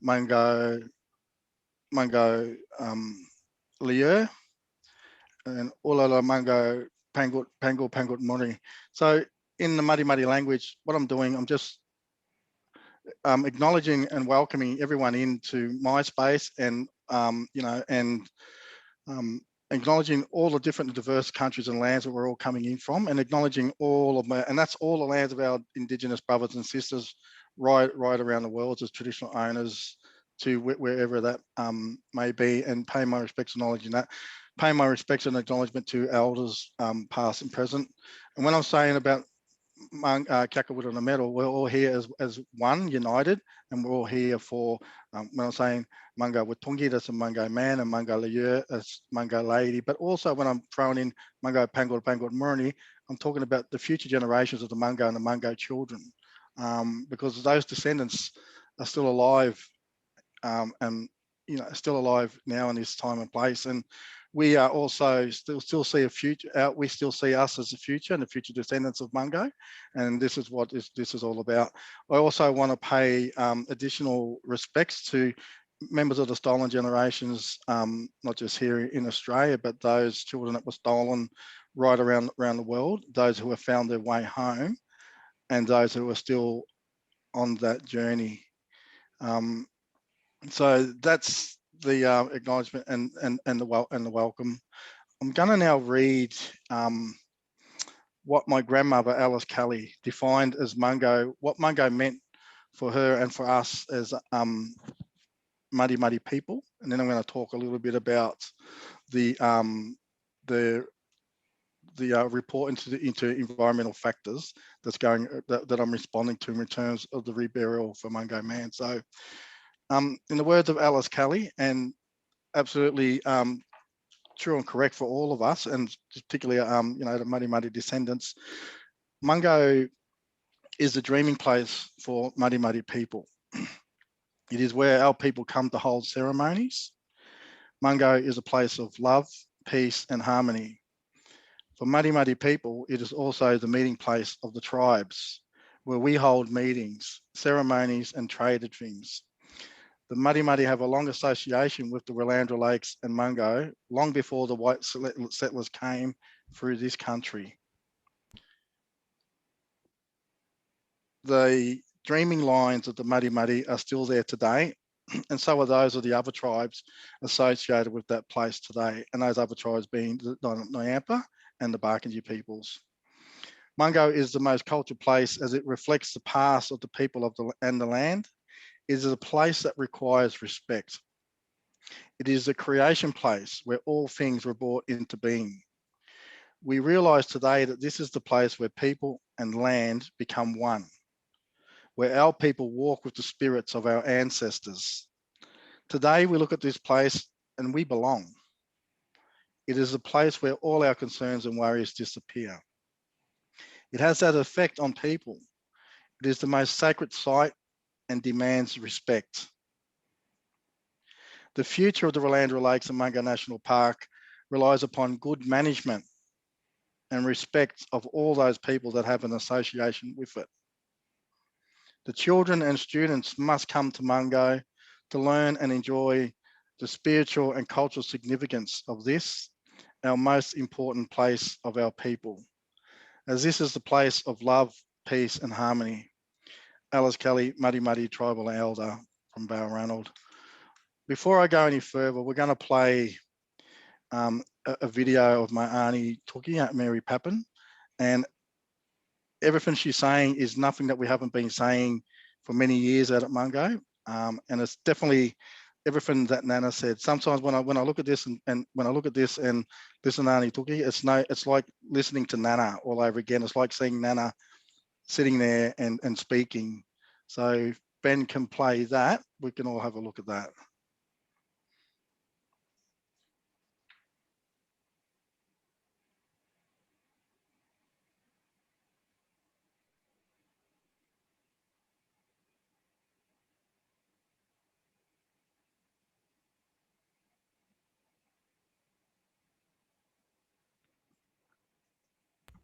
Mungo, Liu, and Ulala Mungo, Pangut Mori. So in the Muddy language, what I'm doing, I'm just acknowledging and welcoming everyone into my space, and acknowledging all the different diverse countries and lands that we're all coming in from, and acknowledging all of and that's all the lands of our Indigenous brothers and sisters right around the world as traditional owners to wherever that may be, and pay my respects and knowledge in that. Pay my respects and acknowledgement to elders past and present. And when I'm saying about Kakawut on the medal, we're all here as one, united, and we're all here for, when I'm saying Mungo Watungi, that's a Mungo man, and Mungo Liu, that's Mungo lady, but also when I'm throwing in Mungo Pangut Murni, I'm talking about the future generations of the Mungo and the Mungo children, because those descendants are still alive, and still alive now in this time and place. And we are also still see a future out. We still see us as the future and the future descendants of Mungo, and this is what this is all about. I also want to pay additional respects to members of the stolen generations, not just here in Australia, but those children that were stolen right around the world, those who have found their way home, and those who are still on that journey. So that's the acknowledgement and the welcome. I'm going to now read what my grandmother Alice Kelly defined as Mungo, what Mungo meant for her and for us as Muddy people, and then I'm going to talk a little bit about the report into environmental factors that's going that I'm responding to in terms of the reburial for Mungo man. So, in the words of Alice Kelly, and absolutely true and correct for all of us, and particularly the Muddy descendants, Mungo is the dreaming place for Muddy people. It is where our people come to hold ceremonies. Mungo is a place of love, peace, and harmony. For Muddy people, it is also the meeting place of the tribes, where we hold meetings, ceremonies, and traded things. The Muddy have a long association with the Willandra Lakes and Mungo, long before the white settlers came through this country. The dreaming lines of the Muddy are still there today, and so are those of the other tribes associated with that place today, and those other tribes being the Nyampa and the Barkindji peoples. Mungo is the most cultured place as it reflects the past of the people and the land. It is a place that requires respect. It is a creation place where all things were brought into being. We realise today that this is the place where people and land become one, where our people walk with the spirits of our ancestors. Today we look at this place and we belong. It is a place where all our concerns and worries disappear. It has that effect on people. It is the most sacred site and demands respect. The future of the Willandra Lakes and Mungo National Park relies upon good management and respect of all those people that have an association with it. The children and students must come to Mungo to learn and enjoy the spiritual and cultural significance of this, our most important place of our people, as this is the place of love, peace, and harmony. Alice Kelly, Muddy Tribal Elder from Balranald. Before I go any further, we're going to play a video of my auntie Tookie, Aunt Mary Pappen, and everything she's saying is nothing that we haven't been saying for many years out at Mungo, and it's definitely everything that Nana said. Sometimes when I look at this and when I look at this and listen to Auntie Tookie, it's like listening to Nana all over again. It's like seeing Nana sitting there and speaking. So if Ben can play that, we can all have a look at that.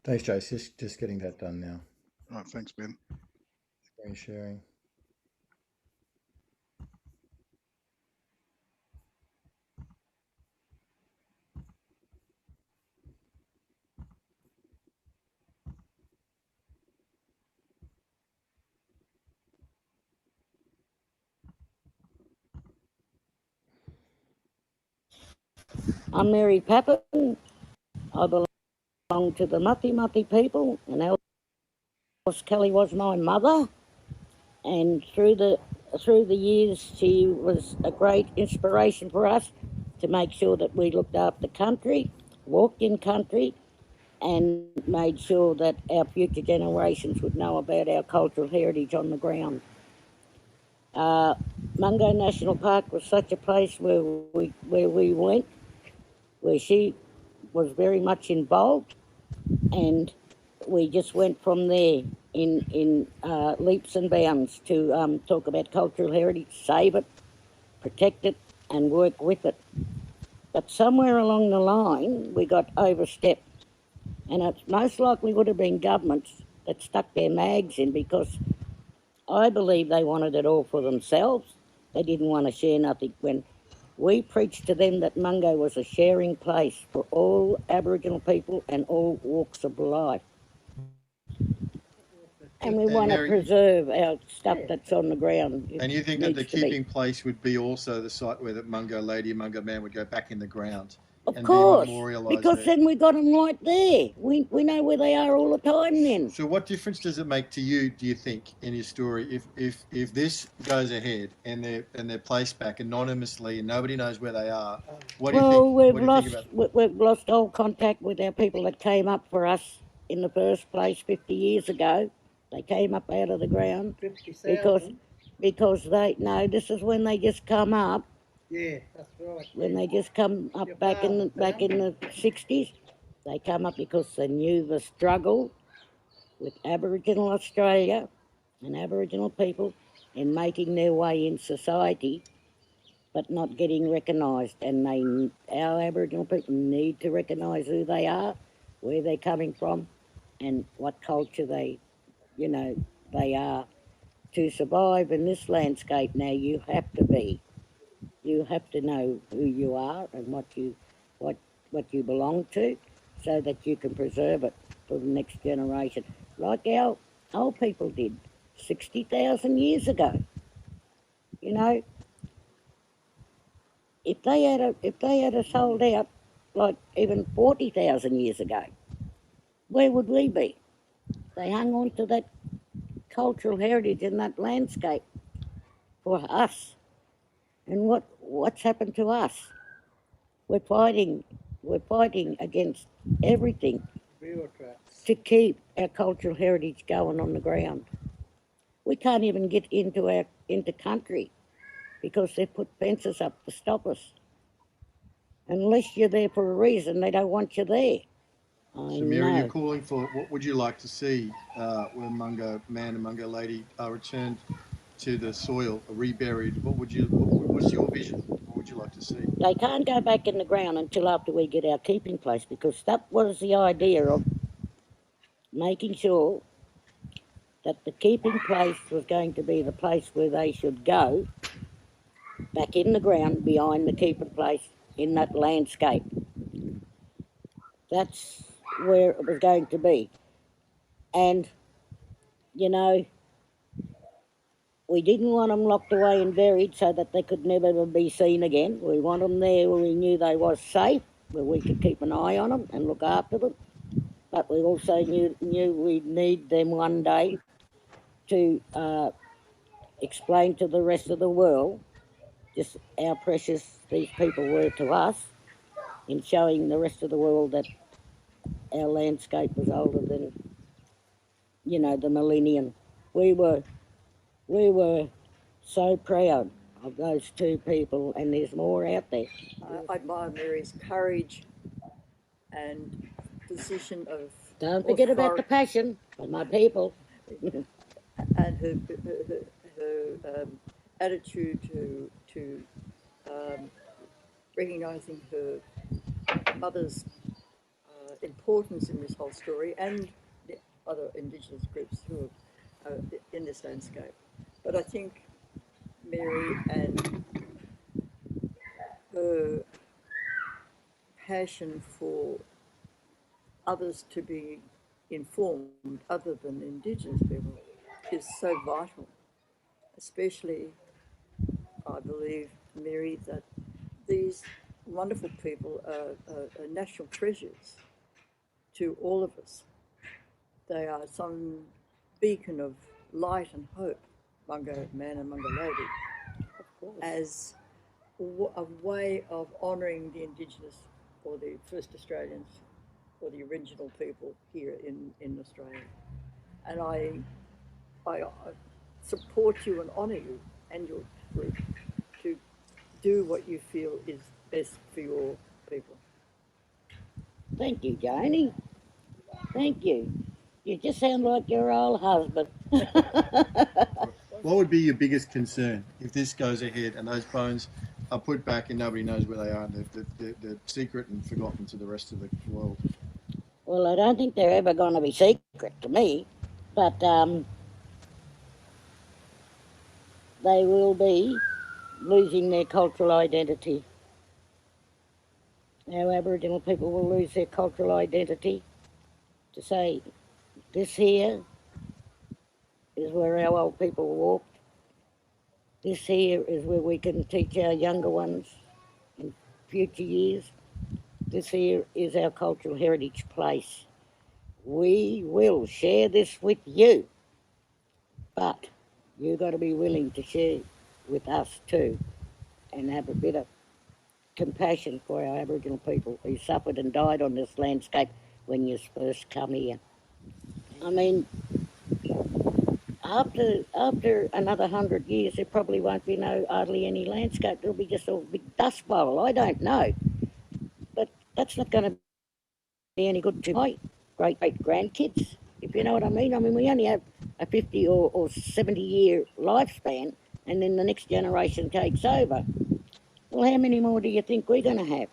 Thanks, Jace. Just getting that done now. All right, thanks, Ben. Screen sharing. I'm Mary Pappen. I belong to the Mutthi people, and Alice Kelly was my mother. And through the years, she was a great inspiration for us to make sure that we looked after country, walked in country, and made sure that our future generations would know about our cultural heritage on the ground. Mungo National Park was such a place where we went, where she was very much involved, and we just went from there in leaps and bounds to talk about cultural heritage, save it, protect it, and work with it. But somewhere along the line, we got overstepped. And it most likely would have been governments that stuck their mags in, because I believe they wanted it all for themselves. They didn't want to share nothing. When we preached to them that Mungo was a sharing place for all Aboriginal people and all walks of life. And we want to preserve our stuff that's on the ground. And you think that the keeping place would be also the site where the Mungo lady, Mungo man would go back in the ground? Of and course, be memorialised because there. then we got them right there. We know where they are all the time then. So what difference does it make to you, do you think, in your story, if this goes ahead and they're placed back anonymously and nobody knows where they are? What do you think? We've lost all contact with our people that came up for us in the first place 50 years ago. They came up out of the ground because this is when they just come up. Yeah, that's right. When they just come up back in the 60s, they come up because they knew the struggle with Aboriginal Australia and Aboriginal people in making their way in society, but not getting recognised. And our Aboriginal people need to recognise who they are, where they're coming from, and what culture they are. To survive in this landscape now, you have to know who you are and what you belong to, so that you can preserve it for the next generation, like our old people did 60,000 years ago. You know, if they had sold out like even 40,000 years ago, where would we be? They hung on to that cultural heritage and that landscape for us. And what's happened to us? We're fighting against everything to keep our cultural heritage going on the ground. We can't even get into country because they've put fences up to stop us. Unless you're there for a reason, they don't want you there. So Mary, you're calling for, what would you like to see when Mungo man and Mungo lady are returned to the soil, reburied? What's your vision? What would you like to see? They can't go back in the ground until after we get our keeping place, because that was the idea of making sure that the keeping place was going to be the place where they should go, back in the ground behind the keeping place in that landscape. That's where it was going to be. And, we didn't want them locked away and buried so that they could never be seen again. We want them there where we knew they was safe, where we could keep an eye on them and look after them. But we also knew we'd need them one day to explain to the rest of the world just how precious these people were to us, in showing the rest of the world that our landscape was older than, the millennium. We were so proud of those two people, and there's more out there. I admire Mary's courage and position of Don't forget about the passion of my people. and her attitude to recognising her mother's importance in this whole story, and the other Indigenous groups who are in this landscape. But I think Mary and her passion for others to be informed other than Indigenous people is so vital, especially, I believe, Mary, that these wonderful people are national treasures to all of us. They are some beacon of light and hope, Mungo man and Mungo lady, as a way of honouring the Indigenous or the First Australians or the original people here in Australia. And I support you and honour you and your group to do what you feel is best for your people. Thank you, Joni. Thank you. You just sound like your old husband. What would be your biggest concern if this goes ahead and those bones are put back and nobody knows where they are and they're secret and forgotten to the rest of the world? Well, I don't think they're ever going to be secret to me, but they will be losing their cultural identity. Our Aboriginal people will lose their cultural identity to say, this here is where our old people walked. This here is where we can teach our younger ones in future years. This here is our cultural heritage place. We will share this with you, but you've got to be willing to share with us too and have a bit of compassion for our Aboriginal people who suffered and died on this landscape when you first come here. I mean, after another 100 years, there probably won't be hardly any landscape. There'll be just a big dust bowl. I don't know, but that's not going to be any good to my great-great-grandkids, if you know what I mean. I mean, we only have a 50 or 70-year lifespan, and then the next generation takes over. Well, how many more do you think we're going to have?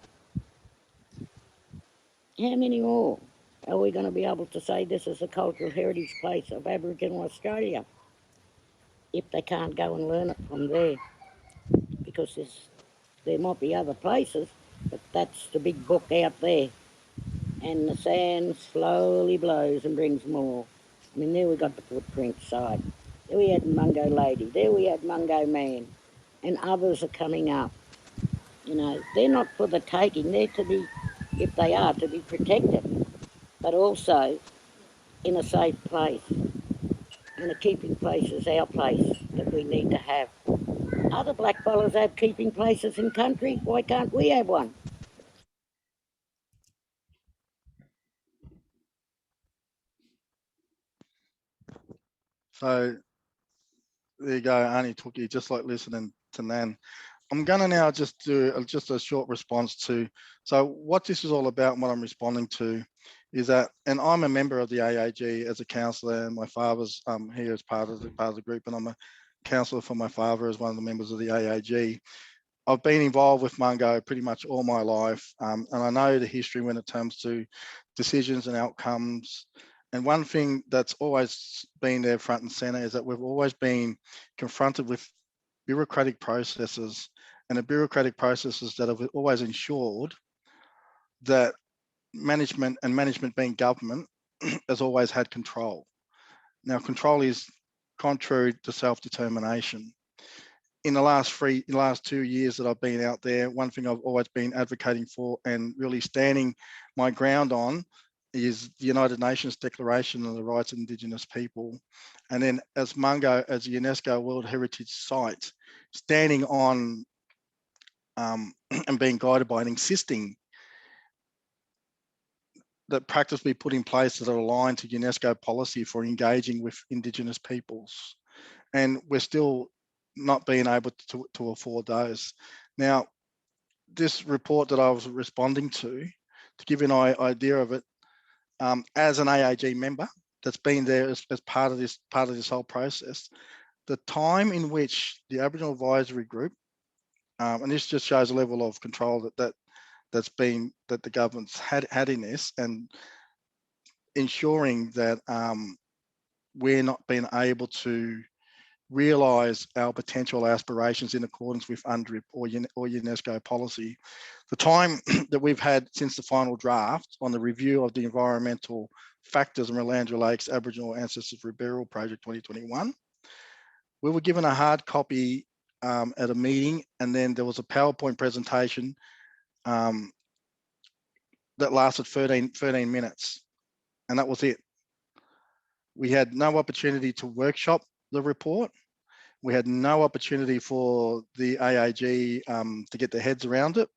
How many more are we going to be able to say this is a cultural heritage place of Aboriginal Australia if they can't go and learn it from there? Because there might be other places, but that's the big book out there. And the sand slowly blows and brings more. I mean, there we got the footprint side. There we had Mungo Lady. There we had Mungo Man. And others are coming up. You know, they're not for the taking. They're to be, if they are, to be protected, but also in a safe place. And a keeping place is our place that we need to have. Other blackfellas have keeping places in country. Why can't we have one? So there you go, Arnie took you just like listening to Nan. I'm going to now just do just a short response to, so what this is all about and what I'm responding to is that, and I'm a member of the AAG as a councillor, and my father's here as part of the group, and I'm a councillor for my father as one of the members of the AAG. I've been involved with Mungo pretty much all my life, and I know the history when it comes to decisions and outcomes. And one thing that's always been there front and centre is that we've always been confronted with bureaucratic processes, and the bureaucratic processes that have always ensured that management, and management being government, has always had control. Now, control is contrary to self-determination. In the last 2 years that I've been out there, one thing I've always been advocating for and really standing my ground on is the United Nations Declaration on the Rights of Indigenous People. And then as Mungo, as a UNESCO World Heritage Site, standing on and being guided by and insisting that practice be put in place that are aligned to UNESCO policy for engaging with Indigenous peoples. And we're still not being able to afford those. Now, this report that I was responding to give you an idea of it, as an AAG member that's been there as part of this whole process, the time in which the Aboriginal Advisory Group, and this just shows a level of control that the government's had in this, and ensuring that we're not being able to realise our potential aspirations in accordance with UNDRIP or UNESCO policy. The time that we've had since the final draft on the review of the environmental factors in Melandra Lakes Aboriginal Ancestors Reburial Project 2021, we were given a hard copy at a meeting, and then there was a PowerPoint presentation that lasted 13 minutes, and that was it. We had no opportunity to workshop the report. We had no opportunity for the AAG to get their heads around it,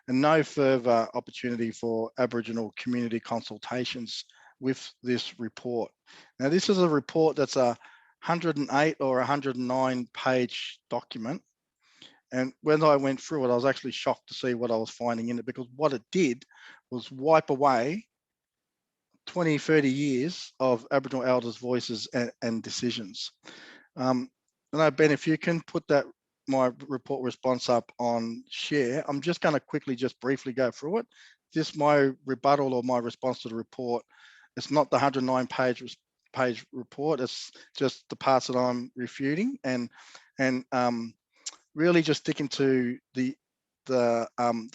and no further opportunity for Aboriginal community consultations with this report. Now, this is a report that's a 108 or 109 page document. And when I went through it, I was actually shocked to see what I was finding in it, because what it did was wipe away 20, 30 years of Aboriginal elders' voices and decisions. I know, Ben, if you can put that, my report response up on share, I'm just going to quickly, just briefly go through it. This my rebuttal or my response to the report. It's not the 109 page report. It's just the parts that I'm refuting, and really just sticking to the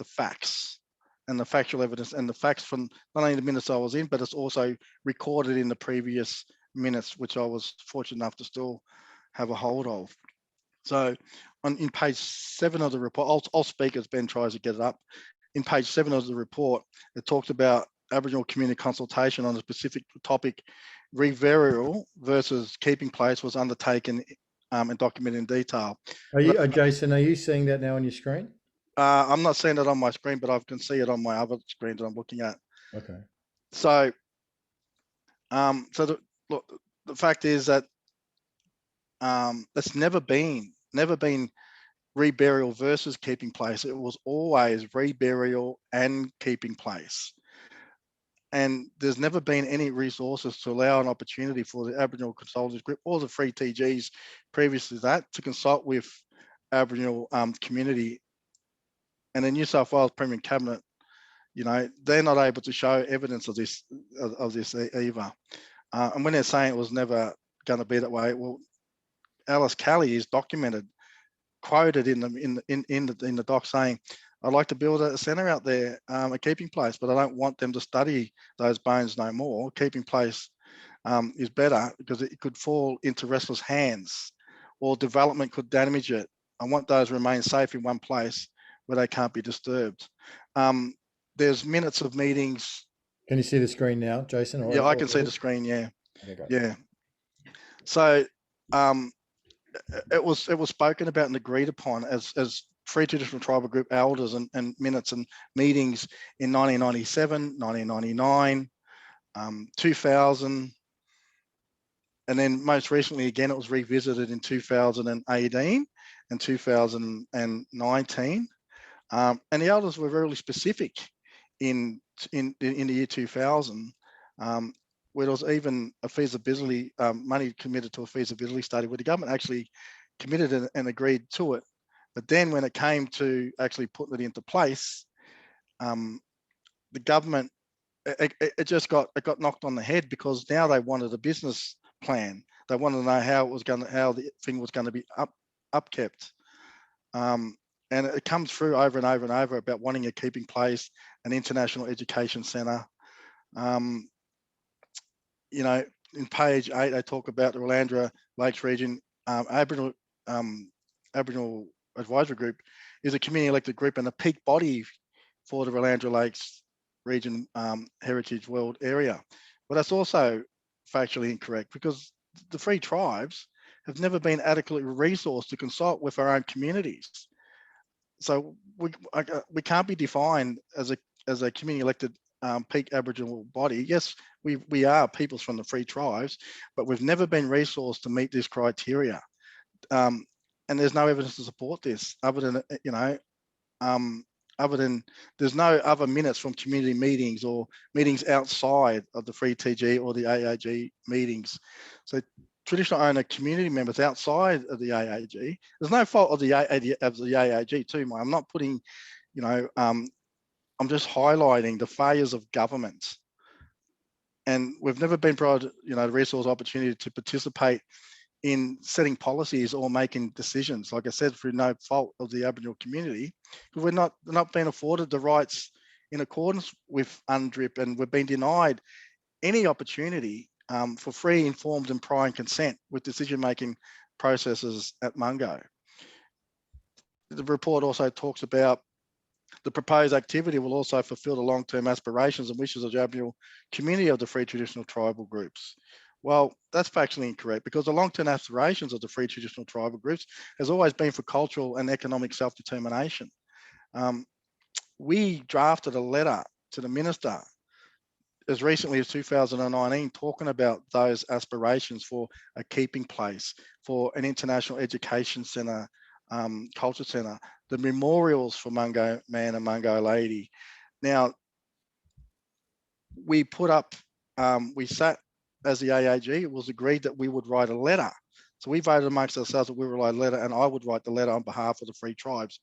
facts and the factual evidence, and the facts from not only the minutes I was in, but it's also recorded in the previous minutes, which I was fortunate enough to still have a hold of. So in page 7 of the report, I'll speak as Ben tries to get it up. In page 7 of the report, it talks about Aboriginal community consultation on a specific topic. Reburial versus keeping place was undertaken and documented in detail. Are you, Jason, are you seeing that now on your screen? I'm not seeing it on my screen, but I can see it on my other screen that I'm looking at. Okay. So, the fact is that it's never been reburial versus keeping place. It was always reburial and keeping place. And there's never been any resources to allow an opportunity for the Aboriginal Consultants Group or the free TGs previously that to consult with Aboriginal community. And the New South Wales Premier Cabinet, they're not able to show evidence of this either. And when they're saying it was never going to be that way, well, Alice Kelly is quoted in the doc saying, "I'd like to build a centre out there, a keeping place, but I don't want them to study those bones no more. Keeping place is better because it could fall into restless hands, or development could damage it. I want those remain safe in one place where they can't be disturbed." There's minutes of meetings. Can you see the screen now, Jason? Yeah, I can see the screen. Yeah, okay. Yeah. So it was spoken about and agreed upon as Free Traditional Tribal Group elders and minutes and meetings in 1997, 1999, 2000, and then most recently again it was revisited in 2018 and 2019. And the elders were really specific in the year 2000, where there was even a feasibility, money committed to a feasibility study where the government actually committed and agreed to it. But then when it came to actually putting it into place, the government, it got knocked on the head, because now they wanted a business plan. They wanted to know how the thing was going to be upkept. And it comes through over and over and over about wanting a keeping place, an international education centre. In page 8, they talk about the Willandra Lakes region. Aboriginal Advisory Group is a community elected group and a peak body for the Willandra Lakes region heritage world area. But that's also factually incorrect, because the free tribes have never been adequately resourced to consult with our own communities. So we can't be defined as a community elected peak Aboriginal body. Yes, we are peoples from the free tribes, but we've never been resourced to meet this criteria. And there's no evidence to support this, other than there's no other minutes from community meetings or meetings outside of the free TG or the AAG meetings. So traditional owner community members outside of the AAG, there's no fault of the AAG too. I'm not putting, I'm just highlighting the failures of government. And we've never been provided, the resource opportunity to participate in setting policies or making decisions, like I said, through no fault of the Aboriginal community, because we're not being afforded the rights in accordance with UNDRIP, and we've been denied any opportunity for free, informed and prior consent with decision-making processes at Mungo. The report also talks about The proposed activity will also fulfill the long-term aspirations and wishes of the Aboriginal community of the free traditional tribal groups. Well, that's factually incorrect, because the long-term aspirations of the free traditional tribal groups has always been for cultural and economic self-determination. We drafted a letter to the Minister as recently as 2019 talking about those aspirations for a keeping place, for an international education centre, culture centre, the memorials for Mungo man and Mungo lady. Now, we put up, we sat as the AAG, it was agreed that we would write a letter. So we voted amongst ourselves that we would write a letter, and I would write the letter on behalf of the free tribes.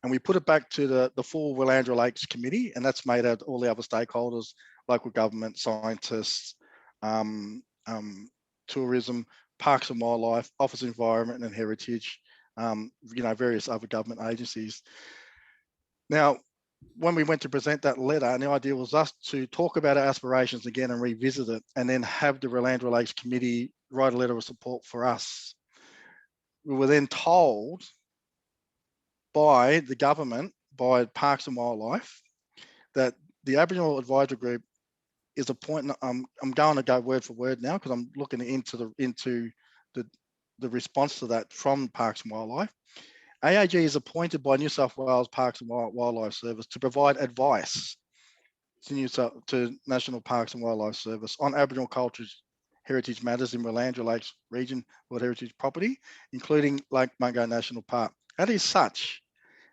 And we put it back to the full Willandra Lakes Committee, and that's made out all the other stakeholders, local government, scientists, tourism, parks and wildlife, office environment and heritage, various other government agencies. Now, when we went to present that letter, and the idea was us to talk about our aspirations again and revisit it, and then have the Willandra Lakes Committee write a letter of support for us. We were then told by the government, by Parks and Wildlife, that the Aboriginal Advisory Group is appointing. I'm going to go word for word now because I'm looking into the response to that from Parks and Wildlife. AAG is appointed by New South Wales Parks and Wildlife Service to provide advice to National Parks and Wildlife Service on Aboriginal cultures, heritage matters in Willandra Lakes region World Heritage property, including Lake Mungo National Park. As such,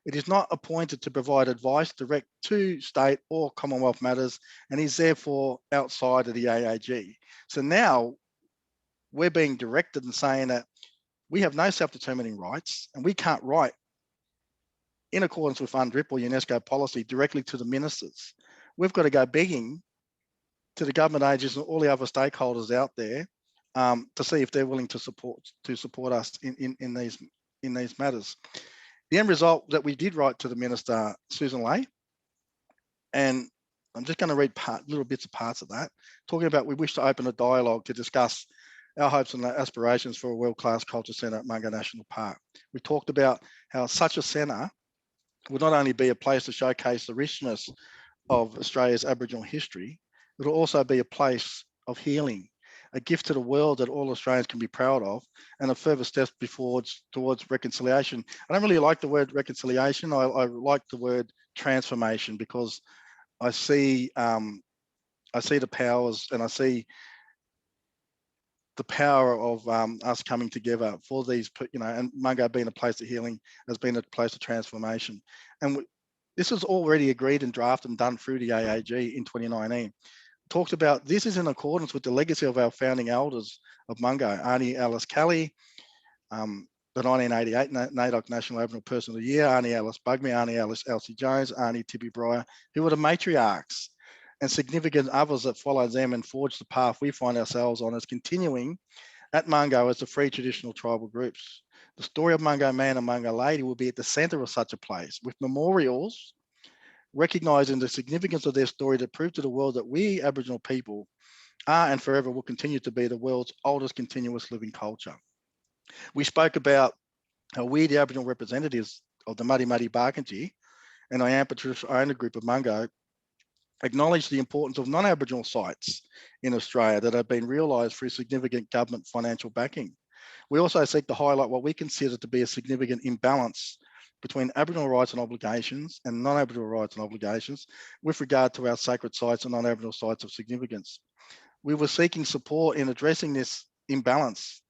it is not appointed to provide advice direct to state or Commonwealth matters, and is therefore outside of the AAG. So now we're being directed and saying that we have no self-determining rights, and we can't write in accordance with UNDRIP or UNESCO policy directly to the ministers. We've got to go begging to the government agencies and all the other stakeholders out there to see if they're willing to support us in these matters. The end result that we did write to the Minister, Susan Ley, and I'm just going to read little bits of parts of that, talking about we wish to open a dialogue to discuss our hopes and aspirations for a world-class culture centre at Mungo National Park. We talked about how such a centre would not only be a place to showcase the richness of Australia's Aboriginal history, it will also be a place of healing, a gift to the world that all Australians can be proud of, and a further step towards reconciliation. I don't really like the word reconciliation. I like the word transformation, because I see the powers, and I see the power of us coming together for these, and Mungo being a place of healing has been a place of transformation. And this was already agreed and drafted and done through the AAG in 2019. Talked about this is in accordance with the legacy of our founding elders of Mungo, Auntie Alice Kelly, the 1988 NAIDOC National Aboriginal Person of the Year, Auntie Alice Bugme, Auntie Alice Elsie Jones, Auntie Tibby Breyer, who were the matriarchs, and significant others that followed them and forged the path we find ourselves on as continuing at Mungo as the free traditional tribal groups. The story of Mungo man and Mungo lady will be at the centre of such a place, with memorials recognising the significance of their story to prove to the world that we Aboriginal people are and forever will continue to be the world's oldest continuous living culture. We spoke about how we, the Aboriginal representatives of the Mutthi Barkindji and the Ancestral owner group of Mungo, acknowledge the importance of non-Aboriginal sites in Australia that have been realised through significant government financial backing. We also seek to highlight what we consider to be a significant imbalance between Aboriginal rights and obligations and non-Aboriginal rights and obligations with regard to our sacred sites and non-Aboriginal sites of significance. We were seeking support in addressing this imbalance.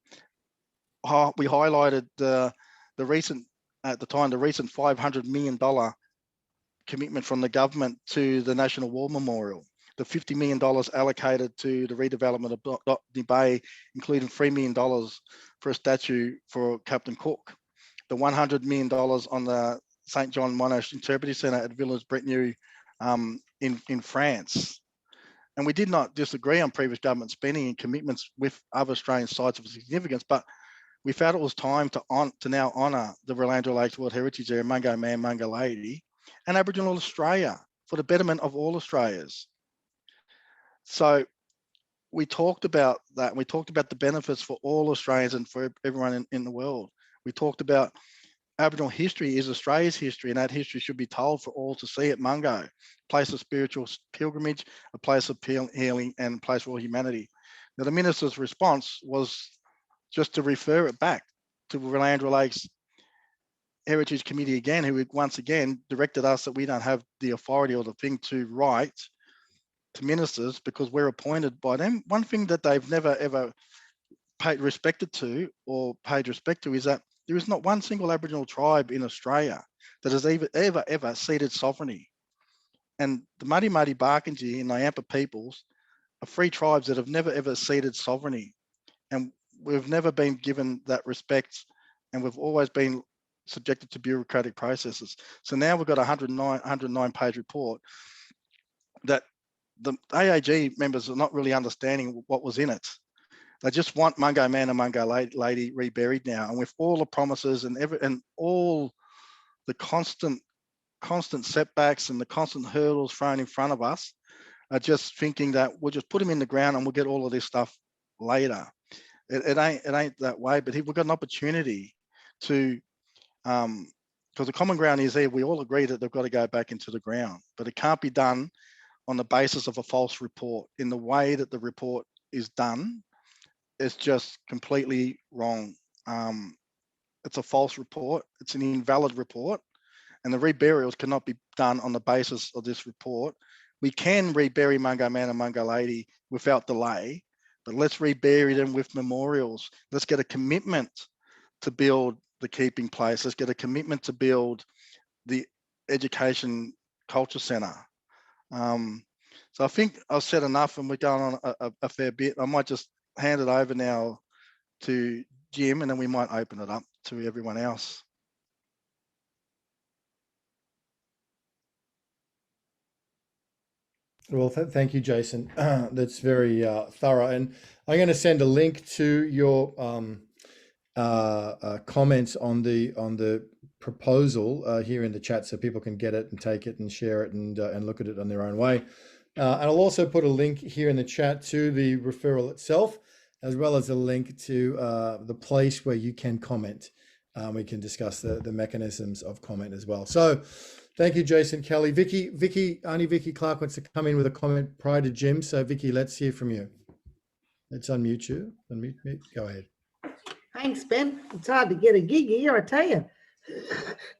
We highlighted the recent $500 million commitment from the government to the National War Memorial, the $50 million allocated to the redevelopment of Botany Bay, including $3 million for a statue for Captain Cook, the $100 million on the St. John Monash Interpretive Centre at Villers-Bretonneux in France. And we did not disagree on previous government spending and commitments with other Australian sites of significance, but we felt it was time to now honour the Willandra Lakes World Heritage Area, Mungo Man, Mungo Lady, and Aboriginal Australia for the betterment of all Australians. So we talked about that. We talked about the benefits for all Australians and for everyone in the world. We talked about Aboriginal history is Australia's history, and that history should be told for all to see at Mungo. Place of spiritual pilgrimage, a place of healing, and a place for all humanity. Now, the minister's response was just to refer it back to Land Lakes Heritage Committee again, who once again directed us that we don't have the authority or the thing to write to ministers because we're appointed by them. One thing that they've never ever paid respect to is that there is not one single Aboriginal tribe in Australia that has ever ceded sovereignty. And the Muddy Barkindji and Nyampa peoples are free tribes that have never ever ceded sovereignty. And we've never been given that respect, and we've always been subjected to bureaucratic processes. So now we've got a 109 page report that the AAG members are not really understanding what was in it. They just want Mungo man and Mungo lady reburied now. And with all the promises and all the constant setbacks and the constant hurdles thrown in front of us, are just thinking that we'll just put them in the ground and we'll get all of this stuff later. It ain't that way, but we've got an opportunity to, because the common ground is there, we all agree that they've got to go back into the ground, but it can't be done on the basis of a false report. In the way that the report is done, it's just completely wrong. It's a false report. It's an invalid report, and the reburials cannot be done on the basis of this report. We can rebury Mungo man and Mungo lady without delay, but let's rebury them with memorials. Let's get a commitment to build the keeping place. Let's get a commitment to build the education culture centre. So I think I've said enough, and we're going on a fair bit. I might just hand it over now to Jim, and then we might open it up to everyone else. Well, thank you, Jason. That's very thorough. And I'm going to send a link to your comments on the proposal here in the chat, so people can get it and take it and share it and look at it on their own way. And I'll also put a link here in the chat to the referral itself, as well as a link to the place where you can comment. We can discuss the mechanisms of comment as well. So thank you, Jason, Kelly. Only Vicky Clark wants to come in with a comment prior to Jim. So Vicky, let's hear from you. Let's unmute you. Unmute me. Go ahead. Thanks, Ben. It's hard to get a gig here, I tell you.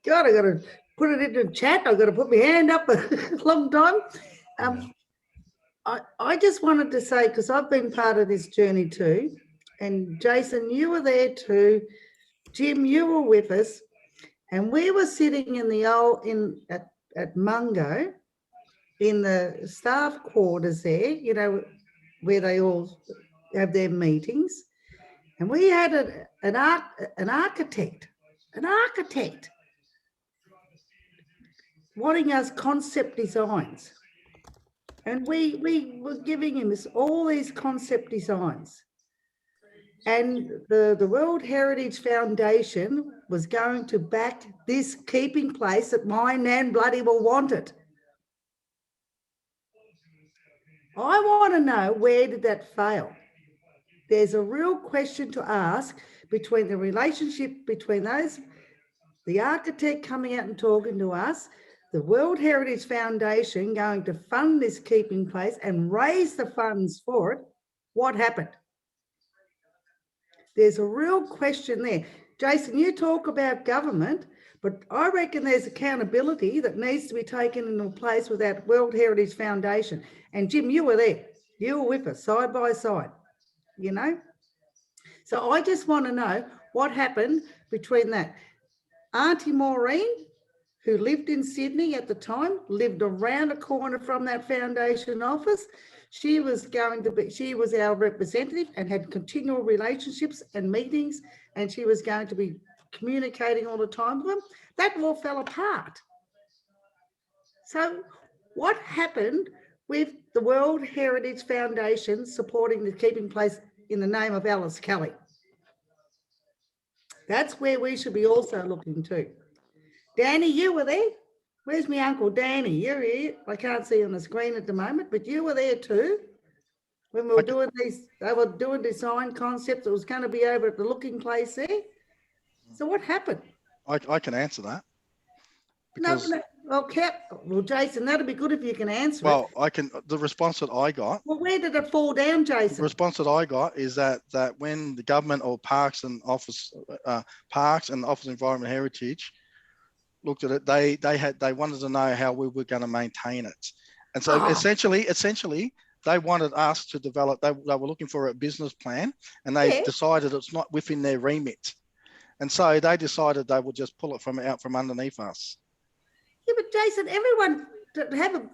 God, I got to put it into the chat. I got to put my hand up a long time. I just wanted to say, because I've been part of this journey too, and Jason, you were there too. Jim, you were with us, and we were sitting in the at Mungo in the staff quarters there, you know, where they all have their meetings, and we had an architect wanting us concept designs. And we were giving him all these concept designs. And the World Heritage Foundation was going to back this keeping place that my nan bloody well wanted. I want to know, where did that fail? There's a real question to ask between the relationship between those, the architect coming out and talking to us, the World Heritage Foundation going to fund this keeping place and raise the funds for it. What happened? There's a real question there. Jason, you talk about government, but I reckon there's accountability that needs to be taken into place with that World Heritage Foundation. And Jim, you were there. You were with us side by side, you know? So I just want to know what happened between that. Auntie Maureen, who lived in Sydney at the time, lived around a corner from that foundation office. She was our representative and had continual relationships and meetings, and she was going to be communicating all the time with them. That all fell apart. So what happened with the World Heritage Foundation supporting the keeping place in the name of Alice Kelly? That's where we should be also looking to. Danny, you were there. Where's my Uncle Danny? You're here. I can't see on the screen at the moment, but you were there too. When we were doing these, they were doing design concepts. It was going to be over at the looking place there. So what happened? I can answer that. No, Because, no. Well, Jason, that'd be good if you can answer it. well, the response that I got, Well, where did it fall down, the Jason? response that I got is that when the government or Parks and Office of Environment Heritage looked at it, they wanted to know how we were going to maintain it. And so essentially they wanted us to develop, they were looking for a business plan, and they decided it's not within their remit. And so they decided they would just pull it out from underneath us. Yeah, but Jason, everyone to have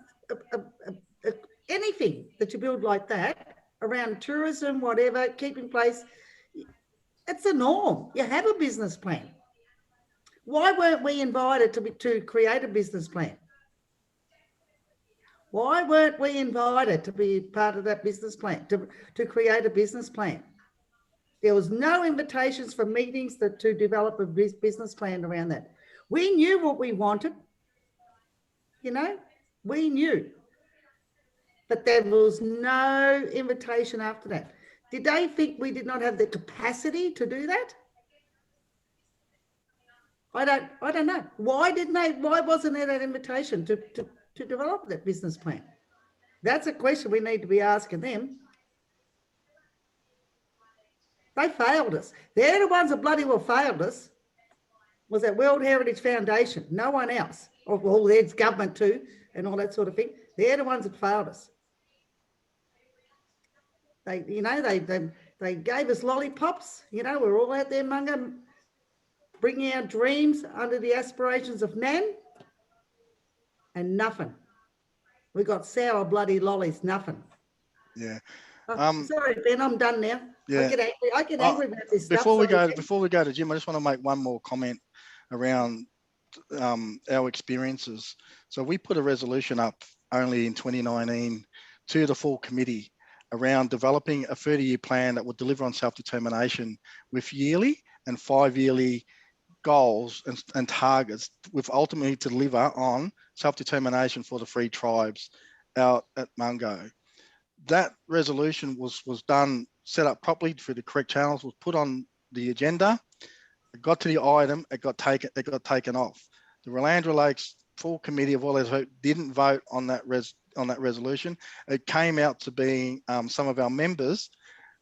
anything that you build like that around tourism, whatever, keeping place, it's a norm. You have a business plan. Why weren't we invited to create a business plan? Why weren't we invited to be part of that business plan, to create a business plan? There was no invitations for meetings to develop a business plan around that. We knew what we wanted. You know, we knew. But there was no invitation after that. Did they think we did not have the capacity to do that? I don't know. Why wasn't there that invitation to develop that business plan? That's a question we need to be asking them. They failed us. They're the ones that bloody well failed us. Was that World Heritage Foundation? No one else. Oh, well, there's government too, and all that sort of thing. They're the ones that failed us. They gave us lollipops. You know, we're all out there, Mungo, bringing our dreams under the aspirations of Nan, and nothing. We got sour bloody lollies, nothing. Yeah. Sorry, Ben, I'm done now. Yeah. I get angry about this stuff. Before we go to Jim, I just want to make one more comment around our experiences. So we put a resolution up only in 2019 to the full committee around developing a 30-year plan that would deliver on self-determination with yearly and 5-yearly goals and targets, with ultimately to deliver on self-determination for the free tribes out at Mungo. That resolution was done, set up properly through the correct channels, was put on the agenda. It got to the item, it got taken off. The Relandra Lakes full committee of all those who didn't vote on that resolution. It came out to being some of our members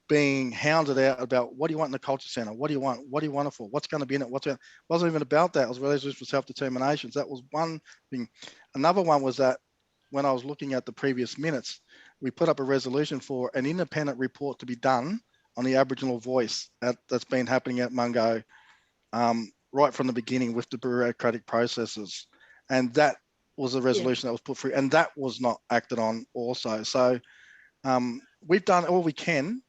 being hounded out about, what do you want in the culture centre? What do you want? What do you want it for? What's going to be in it? It wasn't even about that. It was resolution for self-determination. So that was one thing. Another one was that when I was looking at the previous minutes, we put up a resolution for an independent report to be done on the Aboriginal voice that's been happening at Mungo right from the beginning with the bureaucratic processes. And that was a resolution that was put through, and that was not acted on also. So we've done all we can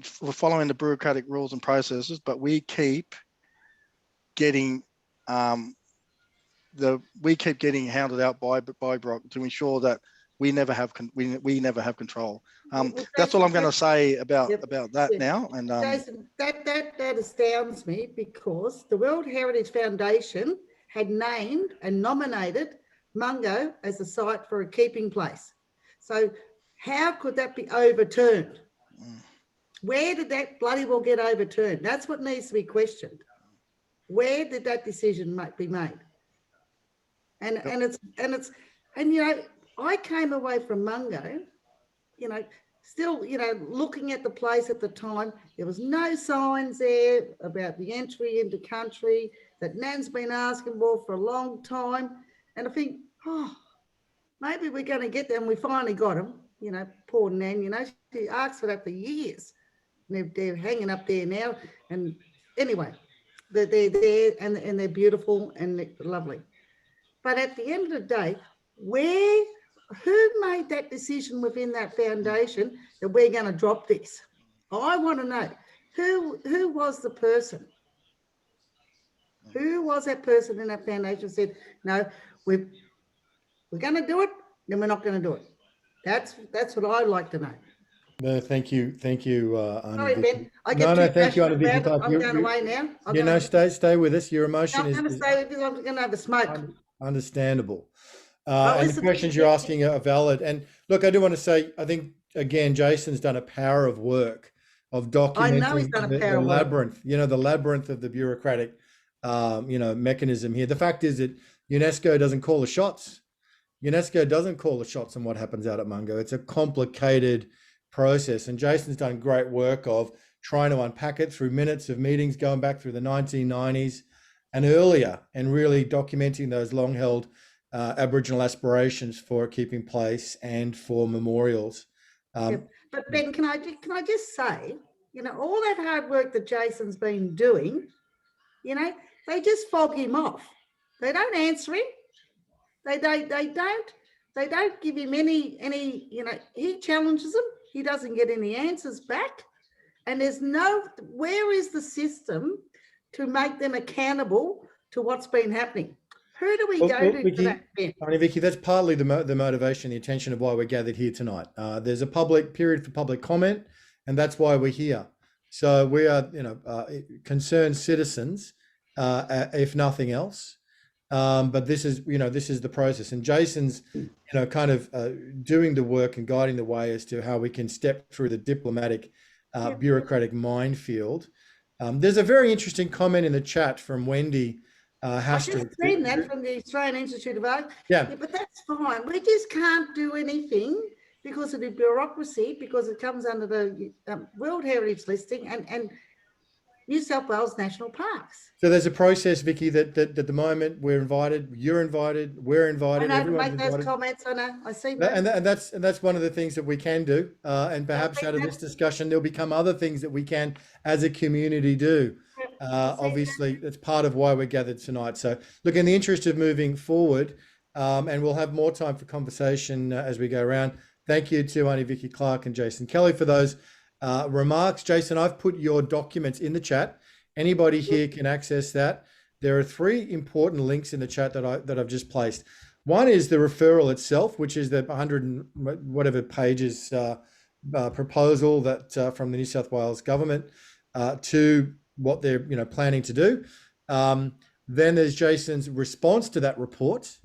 for following the bureaucratic rules and processes, but we keep getting hounded out by Brock to ensure that we never have control. That's all I'm going to say about that now. And Jason, that astounds me, because the World Heritage Foundation had named and nominated Mungo as a site for a keeping place. So how could that be overturned? Where did that bloody well get overturned? That's what needs to be questioned. Where did that decision be made? And you know, I came away from Mungo, you know, still, you know, looking at the place at the time, there was no signs there about the entry into country that Nan's been asking for a long time. And I think, oh, maybe we're going to get there, and we finally got them. You know, poor Nan, you know, she asked for that for years. They're hanging up there now. And anyway, they're there, and they're beautiful and they're lovely. But at the end of the day, who made that decision within that foundation that we're going to drop this? I want to know who was the person? Who was that person in that foundation that said, no, we're going to do it, then we're not going to do it? That's what I'd like to know. No, thank you, Anna. Sorry, Ben. I No, get too thank you, Anna. passionate about it. I'm going away now. Stay with us. Your emotion I'm going to stay with you. I'm going to have a smoke. Understandable. And the questions you're asking are valid. And look, I do want to say, I think, again, Jason's done a power of work of documenting the labyrinth, you know, the labyrinth of the bureaucratic mechanism here. The fact is that UNESCO doesn't call the shots. UNESCO doesn't call the shots on what happens out at Mungo. It's a complicated process, and Jason's done great work of trying to unpack it through minutes of meetings going back through the 1990s and earlier, and really documenting those long-held Aboriginal aspirations for keeping place and for memorials. But Ben, can I just say, all that hard work that Jason's been doing, they just fog him off. They don't answer him. They don't give him any, he challenges them. He doesn't get any answers back. And where is the system to make them accountable to what's been happening? Who do we go to Vicky, for that, Ben? Vicky, that's partly the motivation, the intention of why we're gathered here tonight. There's a public period for public comment, and that's why we're here. So we are, concerned citizens, if nothing else. But this is the process, and Jason's, kind of doing the work and guiding the way as to how we can step through the diplomatic, bureaucratic minefield. There's a very interesting comment in the chat from Wendy. I've just seen that from the Australian Institute of Art. Yeah, but that's fine. We just can't do anything because of the bureaucracy, because it comes under the World Heritage listing and New South Wales National Parks. So there's a process, Vicky, that at the moment you're invited, we're invited. I know to make everyone's those invited. comments. I know. I see that. And that's one of the things that we can do. And perhaps out of this discussion, there'll become other things that we can, as a community, do. Obviously, that's part of why we're gathered tonight. So, look, in the interest of moving forward, and we'll have more time for conversation as we go around. Thank you to Auntie Vicky Clark and Jason Kelly for those remarks. Jason, I've put your documents in the chat. Anybody here can access that. There are 3 important links in the chat that I've just placed. One is the referral itself, which is the 100 and whatever pages proposal that from the New South Wales Government to what they're planning to do. Then there's Jason's response to that report,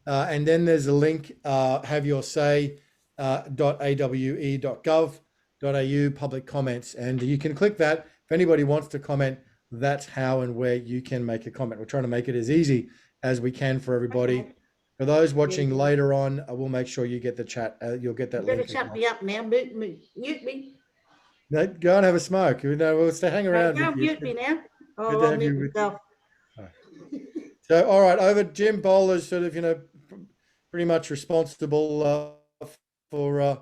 and then there's a link, haveyourSay.awe.gov.au public comments, and you can click that. If anybody wants to comment, that's how and where you can make a comment. We're trying to make it as easy as we can for everybody. Okay. For those watching later on, I will make sure you get the chat. You'll get that link. Better shut me up now. Mute me. No, go and have a smoke. We'll stay hang around. Don't mute me now. Oh, I'll mute myself. So, all right, over Jim Bowler's sort of, pretty much responsible for,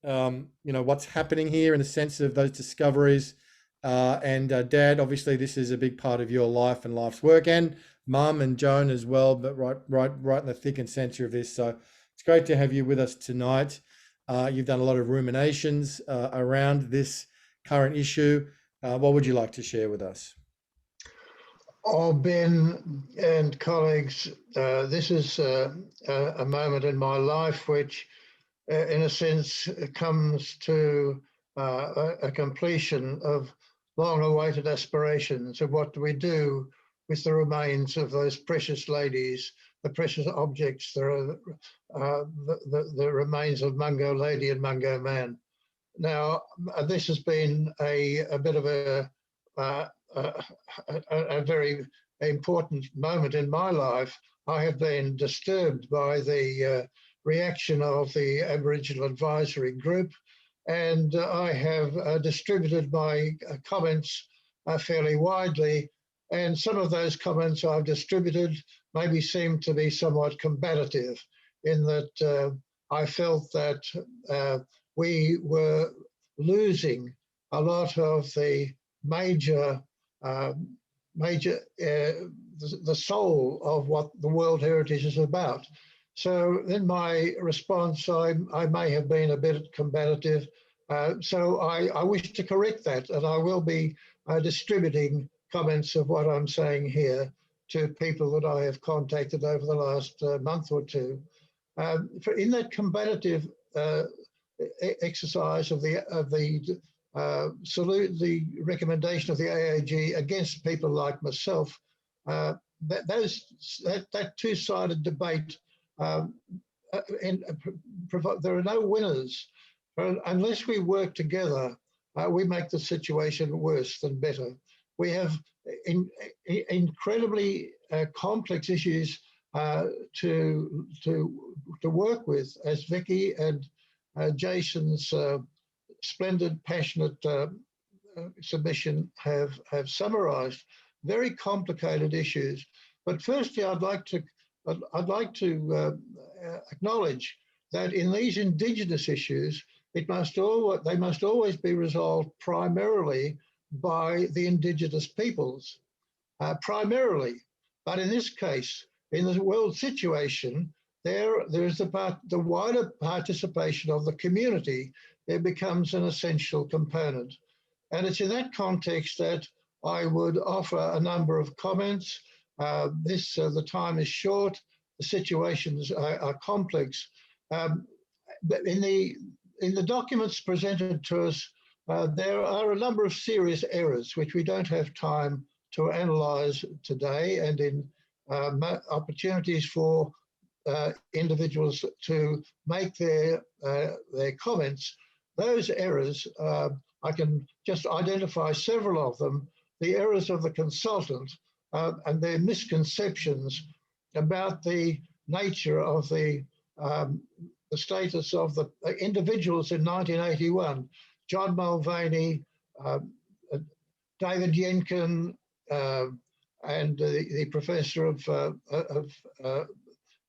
what's happening here in the sense of those discoveries. And Dad, obviously, this is a big part of your life and life's work, and Mum and Joan as well, but right in the thick and center of this. So it's great to have you with us tonight. You've done a lot of ruminations around this current issue. What would you like to share with us? Oh, Ben and colleagues, this is a moment in my life which, in a sense, comes to a completion of long-awaited aspirations of what do we do with the remains of those precious ladies, the precious objects, the remains of Mungo lady and Mungo man. Now, this has been a bit of a very important moment in my life. I have been disturbed by the reaction of the Aboriginal Advisory Group, and I have distributed my comments fairly widely, and some of those comments I've distributed maybe seem to be somewhat combative, in that I felt that we were losing a lot of the major, the soul of what the World Heritage is about. So in my response, I may have been a bit combative. So I wish to correct that, and I will be distributing comments of what I'm saying here to people that I have contacted over the last month or two. In that combative exercise of the salute the recommendation of the AAG against people like myself, that two-sided debate, there are no winners. Unless we work together, we make the situation worse than better. We have incredibly complex issues to work with, as Vicky and Jason's splendid, passionate submission have summarised. Very complicated issues. But firstly, I'd like to acknowledge that in these Indigenous issues, they must always be resolved primarily by the Indigenous peoples, primarily. But in this case, in the world situation, there is the wider participation of the community. There becomes an essential component. And it's in that context that I would offer a number of comments. The time is short, the situations are complex. But in the documents presented to us, there are a number of serious errors which we don't have time to analyse today, and in opportunities for individuals to make their comments. Those errors, I can just identify several of them. The errors of the consultant and their misconceptions about the nature of the status of the individuals in 1981, John Mulvaney, David Yenkin, and the professor of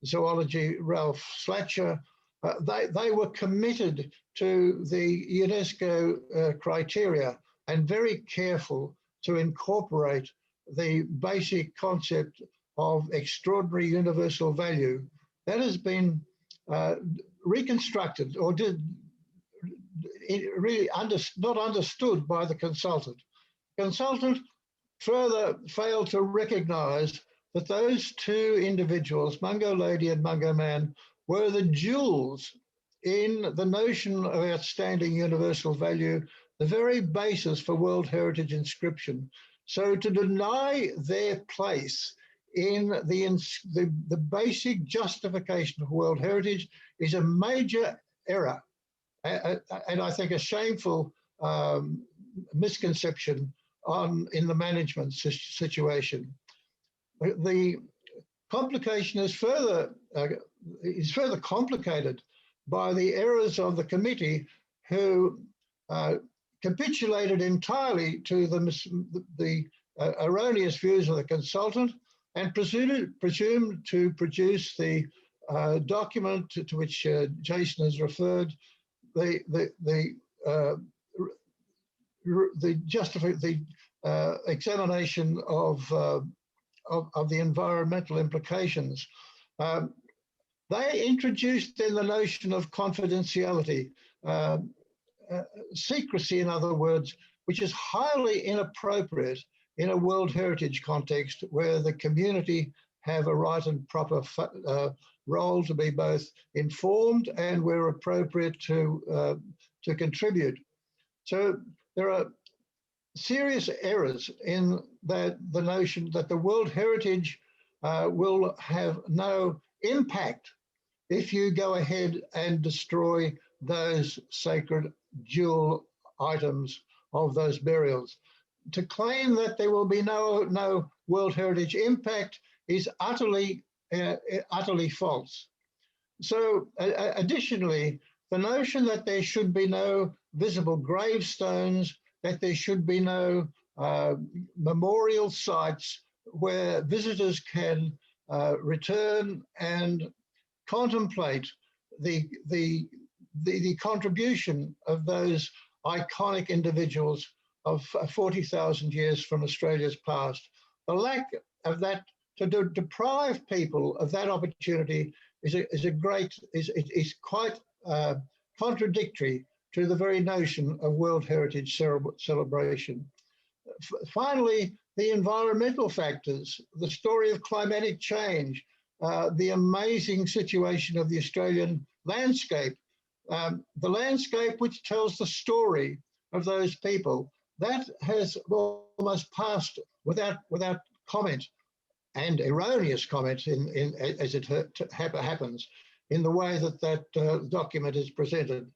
zoology, Ralph Slatcher. They were committed to the UNESCO criteria and very careful to incorporate the basic concept of extraordinary universal value. That has been reconstructed or not understood by the consultant. Consultant further failed to recognise that those two individuals, Mungo Lady and Mungo Man, were the jewels in the notion of outstanding universal value, the very basis for World Heritage inscription. So to deny their place in the basic justification of World Heritage is a major error, and I think a shameful misconception in the management situation. The complication is further complicated by the errors of the committee, who capitulated entirely to the erroneous views of the consultant and presumed to produce the document to which Jason has referred, the examination of the environmental implications. They introduced in the notion of confidentiality, secrecy, in other words, which is highly inappropriate in a World Heritage context where the community have a right and proper role to be both informed and where appropriate to contribute. So there are serious errors in the notion that the World Heritage will have no impact if you go ahead and destroy those sacred jewel items of those burials. To claim that there will be no World Heritage impact is utterly false. So additionally, the notion that there should be no visible gravestones, that there should be no memorial sites where visitors can return and contemplate the contribution of those iconic individuals of 40,000 years from Australia's past. The lack of that, to deprive people of that opportunity is quite contradictory to the very notion of World Heritage celebration. Finally, the environmental factors, the story of climatic change, the amazing situation of the Australian landscape, the landscape which tells the story of those people, that has almost passed without comment, and erroneous comment as it happens in the way that document is presented.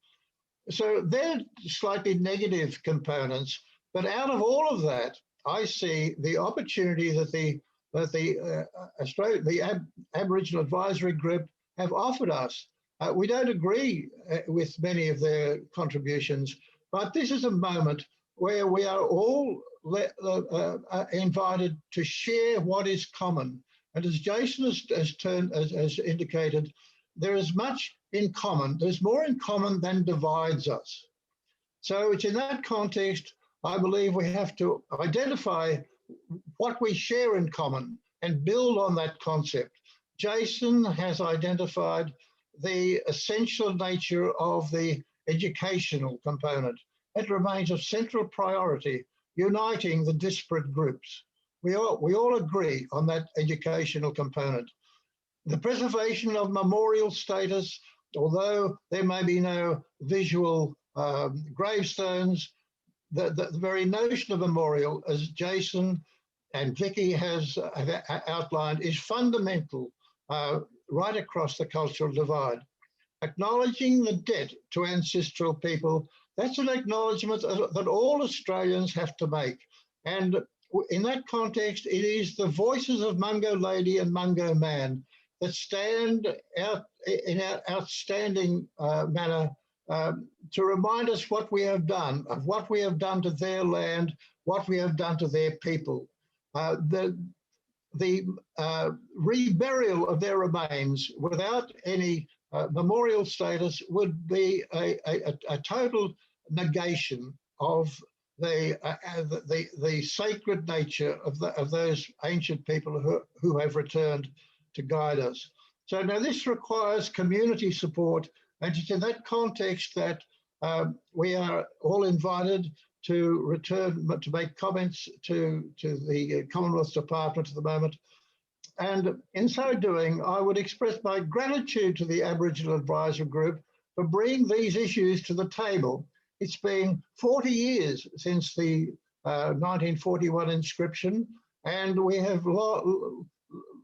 So they're slightly negative components, but out of all of that, I see the opportunity that the Aboriginal Advisory Group have offered us. We don't agree with many of their contributions, but this is a moment where we are all invited to share what is common. And as Jason has indicated, there is much in common. There's more in common than divides us. So it's in that context, I believe we have to identify what we share in common and build on that concept. Jason has identified the essential nature of the educational component. It remains a central priority, uniting the disparate groups. We all agree on that educational component. The preservation of memorial status, although there may be no visual gravestones, the very notion of memorial, as Jason and Vicky has outlined, is fundamental right across the cultural divide. Acknowledging the debt to ancestral people, that's an acknowledgement that all Australians have to make. And in that context, it is the voices of Mungo Lady and Mungo Man that stand out in an outstanding manner to remind us what we have done, of what we have done to their land, what we have done to their people. The reburial of their remains without any memorial status would be a total negation of the sacred nature of those ancient people who have returned to guide us. So now this requires community support, and it's in that context that we are all invited to return, to make comments to the Commonwealth Department at the moment. And in so doing, I would express my gratitude to the Aboriginal Advisory Group for bringing these issues to the table. It's been 40 years since the 1941 inscription, and we have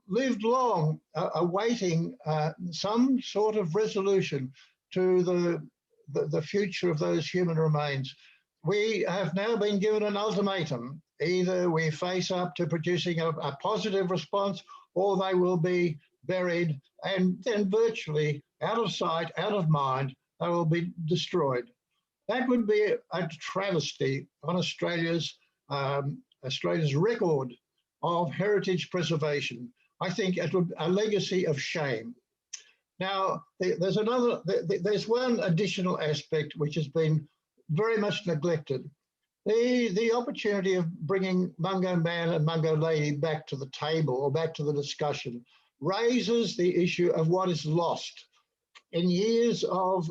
lived long awaiting some sort of resolution to the future of those human remains. We have now been given an ultimatum. Either we face up to producing a positive response, or they will be buried and then virtually out of sight, out of mind, they will be destroyed. That would be a travesty on Australia's record of heritage preservation. I think it would be a legacy of shame. Now, there's one additional aspect which has been very much neglected. The opportunity of bringing Mungo Man and Mungo Lady back to the table or back to the discussion raises the issue of what is lost in years of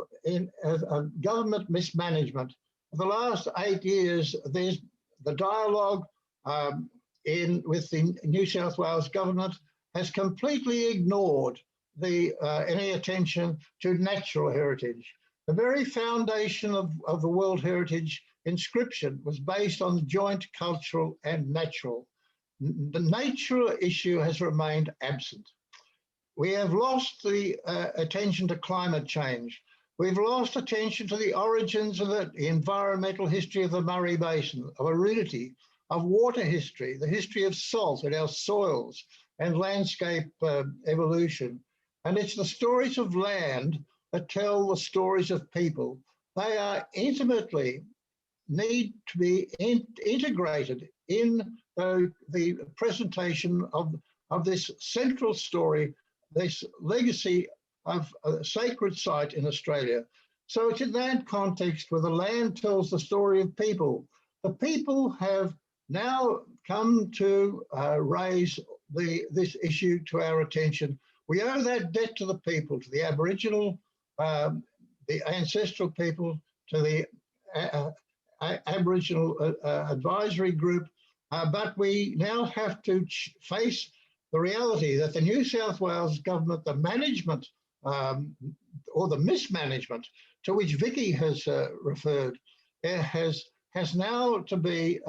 government mismanagement. For the last 8 years, there's the dialogue with the New South Wales Government has completely ignored any attention to natural heritage. The very foundation of the World Heritage inscription was based on joint cultural and natural. The natural issue has remained absent. We have lost the attention to climate change. We've lost attention to the origins of the environmental history of the Murray Basin, of aridity, of water history, the history of salt in our soils and landscape evolution. And it's the stories of land that tell the stories of people. They are need to be integrated in the presentation of this central story, this legacy of a sacred site in Australia. So it's in that context where the land tells the story of people. The people have now come to raise this issue to our attention. We owe that debt to the people, to the Aboriginal, the ancestral people, to the Aboriginal Advisory Group, but we now have to face the reality that the New South Wales Government, the management or the mismanagement to which Vicky has referred, has now to be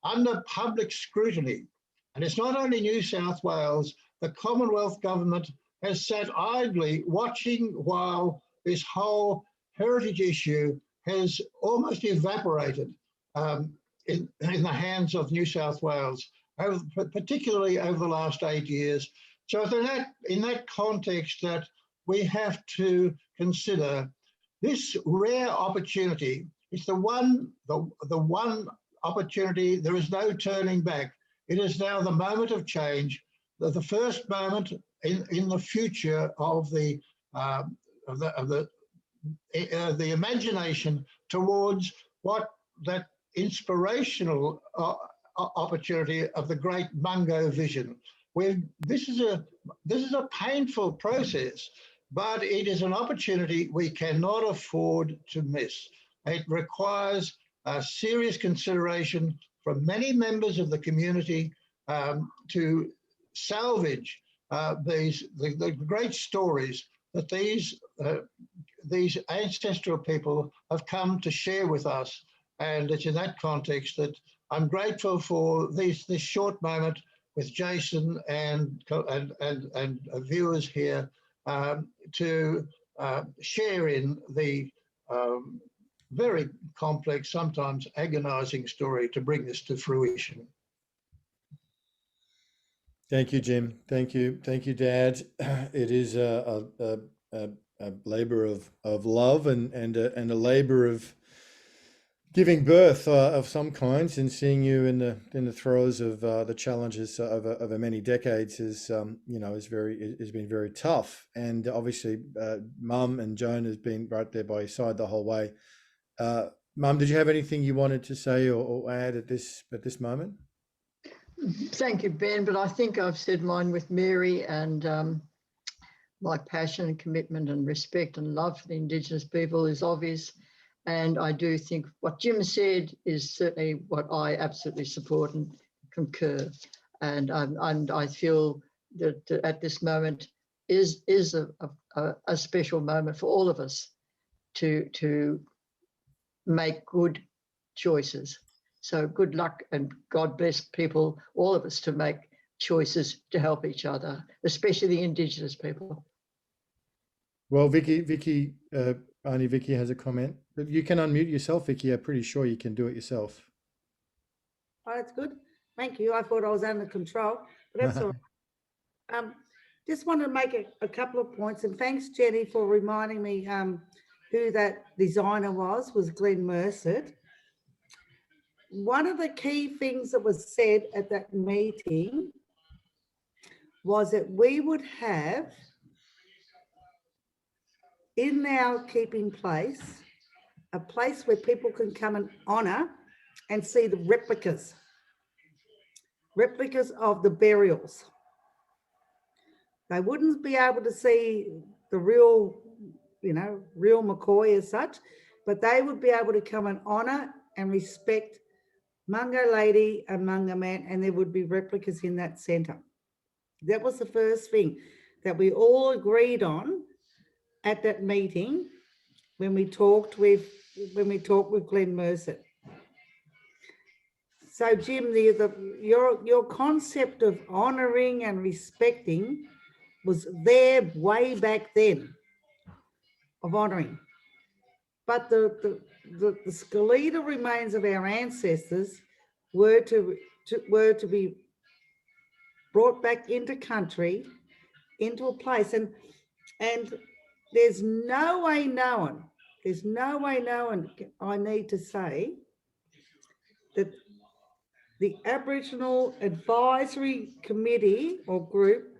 under public scrutiny. And it's not only New South Wales, the Commonwealth Government has sat idly watching while this whole heritage issue has almost evaporated in the hands of New South Wales, particularly over the last 8 years. So in that context, that we have to consider this rare opportunity. It's the one opportunity. There is no turning back. It is now the moment of change, the first moment in the future of the imagination towards what that inspirational opportunity of the great Mungo vision. This is a painful process, but it is an opportunity we cannot afford to miss. It requires a serious consideration from many members of the community to salvage the great stories that these ancestral people have come to share with us. And it's in that context that I'm grateful for this short moment with Jason and viewers here to share in the very complex, sometimes agonizing story to bring this to fruition. Thank you, Jim. Thank you, Dad. It is a labor of love and a labor of giving birth of some kinds, and seeing you in the throes of the challenges of many decades is has been very tough. And obviously, Mum and Joan has been right there by your side the whole way. Mum, did you have anything you wanted to say or add at this moment? Thank you, Ben, but I think I've said mine with Mary, and my passion and commitment and respect and love for the Indigenous people is obvious. And I do think what Jim said is certainly what I absolutely support and concur. And I feel that at this moment is a special moment for all of us to make good choices. So good luck and God bless people, all of us, to make choices to help each other, especially the Indigenous people. Well, Vicky, only Vicky has a comment. You can unmute yourself, Vicky. I'm pretty sure you can do it yourself. Oh, that's good. Thank you. I thought I was under control, but that's all right. Just wanted to make a couple of points, and thanks, Jenny, for reminding me who that designer was Glenn Merced. One of the key things that was said at that meeting was that we would have in our keeping place a place where people can come and honour and see the replicas of the burials. They wouldn't be able to see the real McCoy as such, but they would be able to come and honour and respect Mungo lady and Mungo man, and there would be replicas in that centre. That was the first thing that we all agreed on at that meeting when we talked with Glenn Merced. So Jim, your concept of honouring and respecting was there way back then, of honouring. But the skeletal remains of our ancestors were to be brought back into country, into a place, and there's no way known, I need to say, that the Aboriginal Advisory Committee or group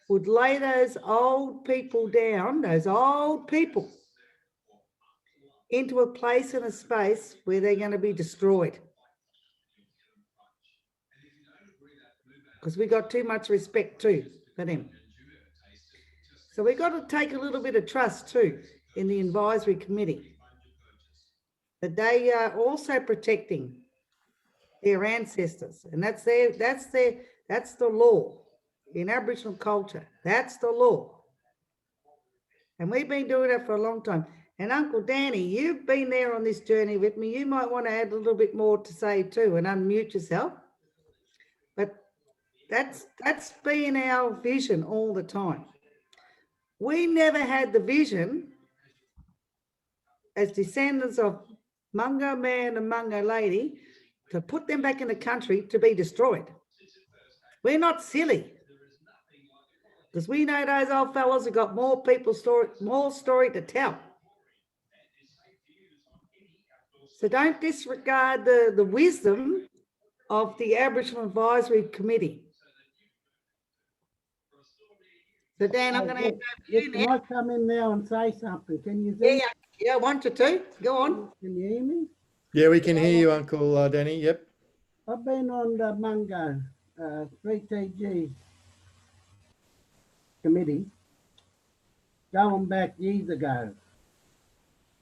would lay those old people down, into a place and a space where they're going to be destroyed. Because we got too much respect too for them. So we got to take a little bit of trust too in the advisory committee, that they are also protecting their ancestors, and that's the law in Aboriginal culture. That's the law, and we've been doing it for a long time. And Uncle Danny, you've been there on this journey with me. You might want to add a little bit more to say too, and unmute yourself. But that's been our vision all the time. We never had the vision as descendants of Mungo man and Mungo lady to put them back in the country to be destroyed. We're not silly. Because we know those old fellas have got more story to tell. So don't disregard the wisdom of the Aboriginal Advisory Committee. So Dan, I'm going to hand over to you Can now. I come in now and say something? Can you see? Yeah, 1 to 2. Go on. Can you hear me? Yeah, we can hear you, Uncle Danny. Yep. I've been on the Mungo 3TG committee going back years ago.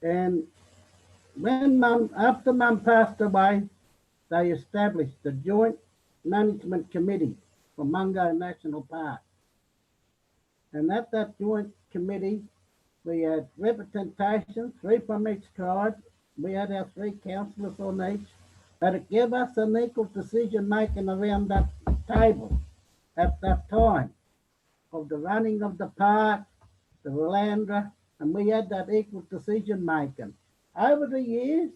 And when after Mum passed away, they established the Joint Management Committee for Mungo National Park. And at that joint committee, we had representation, 3 from each tribe. We had our 3 councillors on each. But it gave us an equal decision making around that table at that time of the running of the park, the Rolandra, and we had that equal decision making. Over the years,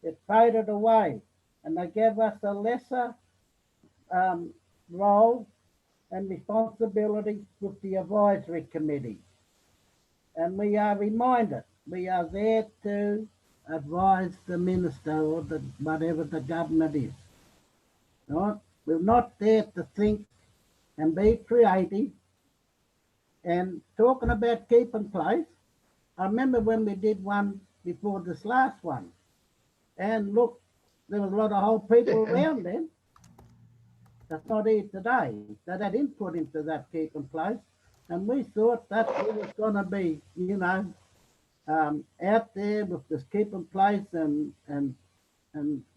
it faded away and they gave us a lesser role and responsibility with the advisory committee. And we are reminded, we are there to advise the minister or whatever the government is. Right? We're not there to think and be creative. And talking about keeping place, I remember when we did one before this last one. And look, there was a lot of old people around then. That's not here today. That had input into that keeping place. And we thought that it was going to be, out there with this keeping place and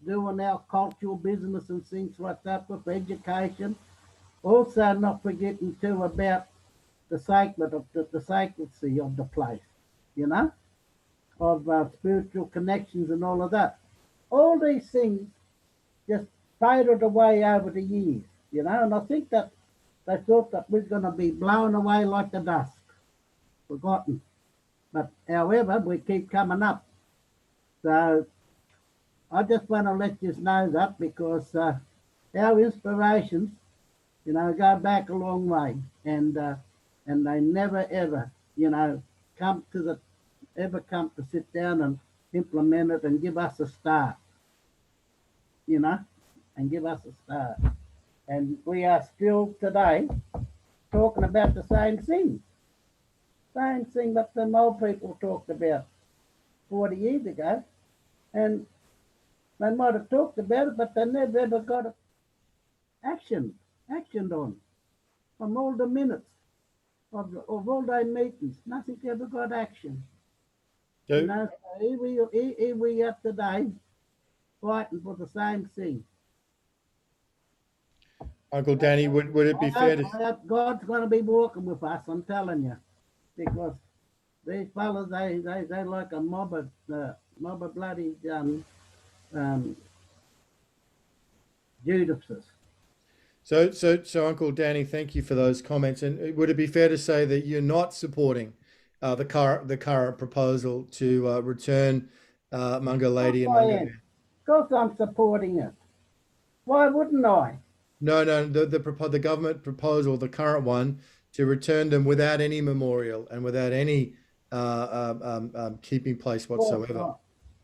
doing our cultural business and things like that with education. Also not forgetting too about the sacred of the sacredcy of the place, of spiritual connections and all of that. All these things just faded away over the years, and I think that they thought that we're going to be blown away like the dust, forgotten. But however, we keep coming up. So I just want to let you know that because our inspirations, go back a long way, and they never ever, come to sit down and implement it and give us a start, and give us a start. And we are still today talking about the same thing that the old people talked about 40 years ago. And they might have talked about it, but they never ever got it actioned on from all the minutes of all their meetings. Nothing ever got action. So here we are today fighting for the same thing. Uncle Danny, would it be fair to... God's going to be walking with us, I'm telling you, because these fellas, they like a mob of bloody Judases. So Uncle Danny, thank you for those comments. And would it be fair to say that you're not supporting the current proposal to return Mungo Lady and Mungo? Of course I'm supporting it. Why wouldn't I? No, the government proposal, the current one, to return them without any memorial and without any keeping place whatsoever. Of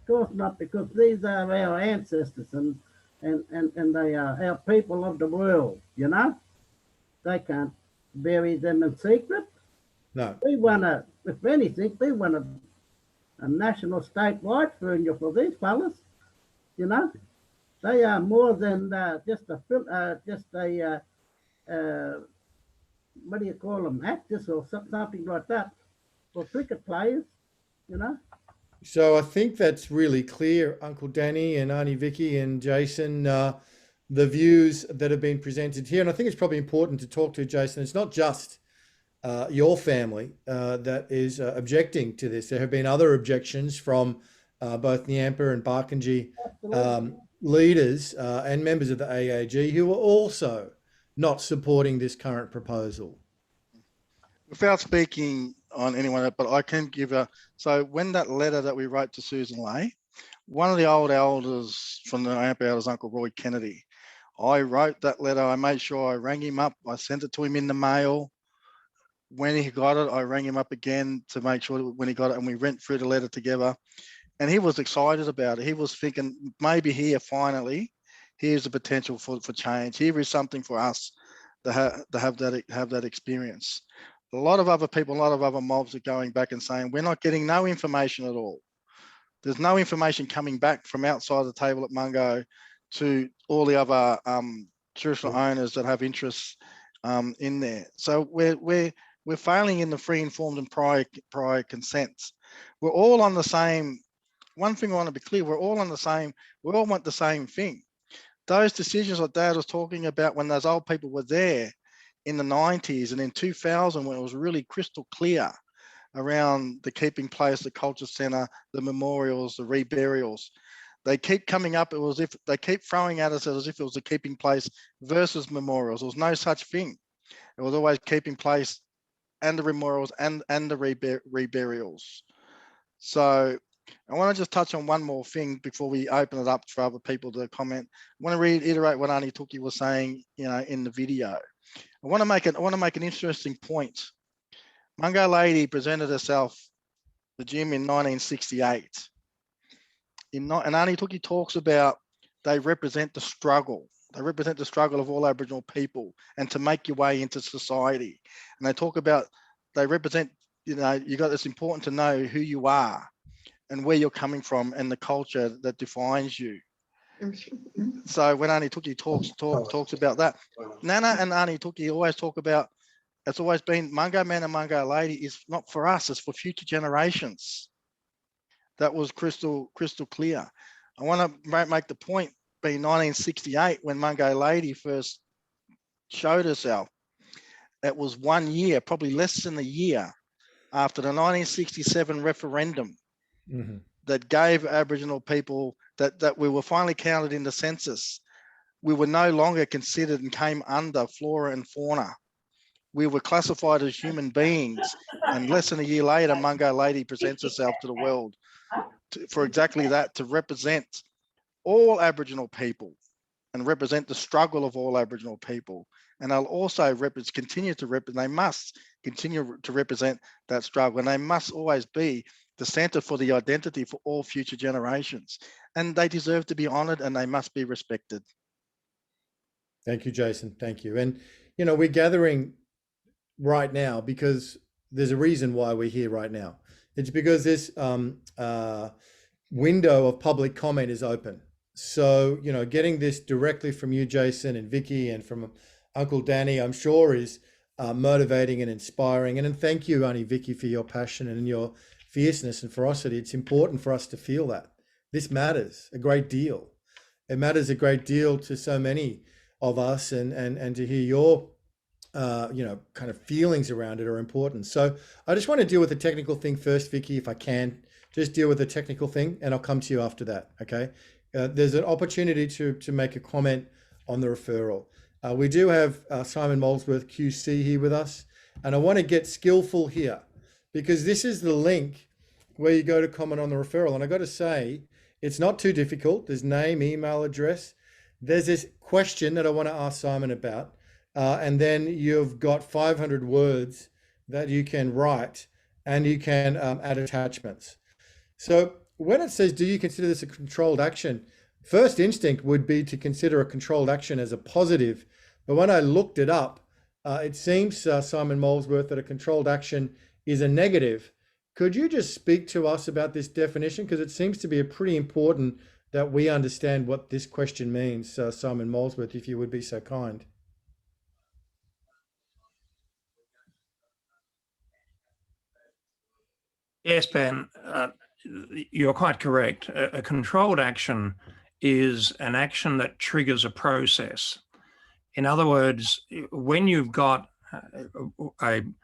course not, because these are our ancestors and they are our people of the world, They can't bury them in secret. No. We want if anything, we want a national statewide funeral for these fellas, They are more than just a what do you call them, actors or something like that, or cricket players, So I think that's really clear, Uncle Danny and Auntie Vicky and Jason, the views that have been presented here. And I think it's probably important to talk to Jason. It's not just your family that is objecting to this. There have been other objections from both Nyampa and Barkindji leaders and members of the AAG who are also not supporting this current proposal. Without speaking on anyone, but I can give so when that letter that we wrote to Susan Lay, one of the old elders from the AMP elders, Uncle Roy Kennedy, I wrote that letter. I made sure I rang him up. I sent it to him in the mail. When he got it, I rang him up again to make sure that when he got it, and we went through the letter together. And he was excited about it. He was thinking, maybe here, finally, here's the potential for change. Here is something for us to have that experience. A lot of other people, a lot of other mobs are going back and saying, we're not getting no information at all. There's no information coming back from outside the table at Mungo to all the other traditional owners that have interests in there. So we're failing in the free, informed and prior consents. We're all on the same. One thing I want to be clear, we're all on the same, we all want the same thing. Those decisions that Dad was talking about when those old people were there in the 90s and in 2000, when it was really crystal clear around the keeping place, the culture centre, the memorials, the reburials, they keep coming up, it was if they keep throwing at us as if it was a keeping place versus memorials. There was no such thing. It was always keeping place and the memorials and the reburials. So I want to just touch on one more thing before we open it up for other people to comment. I want to reiterate what Auntie Tookie was saying, in the video. I want to make an interesting point. Mungo Lady presented herself the gym in 1968. And Auntie Tookie talks about they represent the struggle. They represent the struggle of all Aboriginal people and to make your way into society. And they talk about they represent, it's important to know who you are and where you're coming from and the culture that defines you. So when Auntie Tookie talks about that, Nana and Auntie Tookie always talk about, it's always been Mungo Man and Mungo Lady is not for us, it's for future generations. That was crystal clear. I want to make the point, being 1968 when Mungo Lady first showed herself. It was 1 year, probably less than a year after the 1967 referendum that gave Aboriginal people that we were finally counted in the census. We were no longer considered and came under flora and fauna. We were classified as human beings. And less than a year later, Mungo Lady presents herself to the world for exactly that, to represent all Aboriginal people and represent the struggle of all Aboriginal people. And they'll also continue to represent, they must continue to represent that struggle. And they must always be the centre for the identity for all future generations. And they deserve to be honoured and they must be respected. Thank you, Jason. Thank you. And, we're gathering right now because there's a reason why we're here right now. It's because this window of public comment is open. So, getting this directly from you, Jason, and Vicky, and from Uncle Danny, I'm sure is motivating and inspiring. And thank you, Auntie Vicky, for your passion and your fierceness and ferocity. It's important for us to feel that. This matters a great deal. It matters a great deal to so many of us, and to hear your kind of feelings around it are important. So I just want to deal with the technical thing first, Vicky, if I can. Just deal with the technical thing, and I'll come to you after that, okay? There's an opportunity to make a comment on the referral. We do have Simon Molesworth QC here with us, and I want to get skillful here because this is the link where you go to comment on the referral. And I got to say, it's not too difficult. There's name, email address. There's this question that I want to ask Simon about. And then you've got 500 words that you can write, and you can add attachments. So when it says, do you consider this a controlled action? First instinct would be to consider a controlled action as a positive. But when I looked it up, it seems, Simon Molesworth, that a controlled action is a negative. Could you just speak to us about this definition? Because it seems to be pretty important that we understand what this question means, Simon Molesworth, if you would be so kind. Yes, Ben, you're quite correct. A controlled action is an action that triggers a process. In other words, when you've got an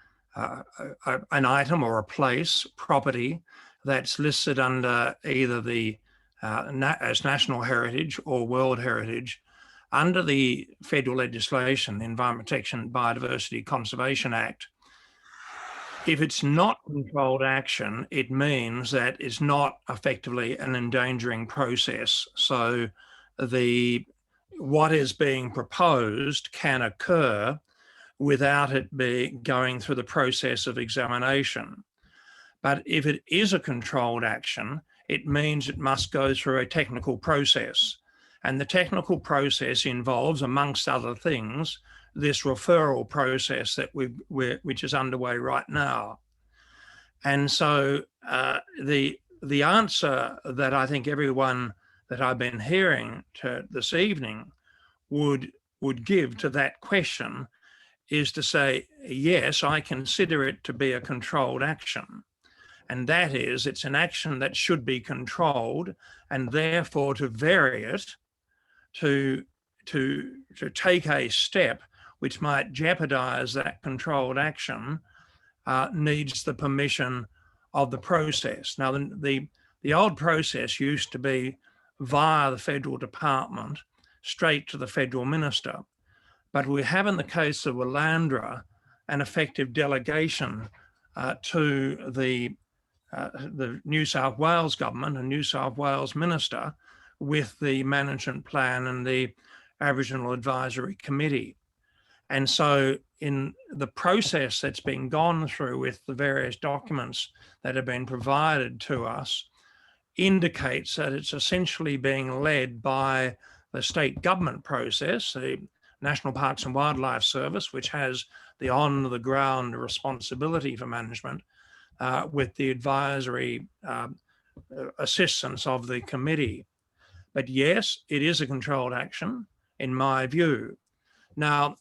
item or a place, property, that's listed under either the as national heritage or world heritage, under the federal legislation, the Environment Protection Biodiversity Conservation Act, If it's not controlled action, it means that it's not effectively an endangering process. So what is being proposed can occur without it going through the process of examination. But if it is a controlled action, it means it must go through a technical process. And the technical process involves, amongst other things, this referral process that which is underway right now. And so the answer that I think everyone that I've been hearing this evening would give to that question is to say, yes, I consider it to be a controlled action. And that is, it's an action that should be controlled, and therefore to vary it, to take a step which might jeopardize that controlled action, needs the permission of the process. Now, the old process used to be via the federal department, straight to the federal minister. But we have, in the case of Willandra, an effective delegation to the New South Wales government and New South Wales minister with the management plan and the Aboriginal Advisory Committee. And so in the process that's been gone through with the various documents that have been provided to us indicates that it's essentially being led by the state government process, the National Parks and Wildlife Service, which has the on-the-ground responsibility for management, with the advisory assistance of the committee. But yes, it is a controlled action, in my view. Now,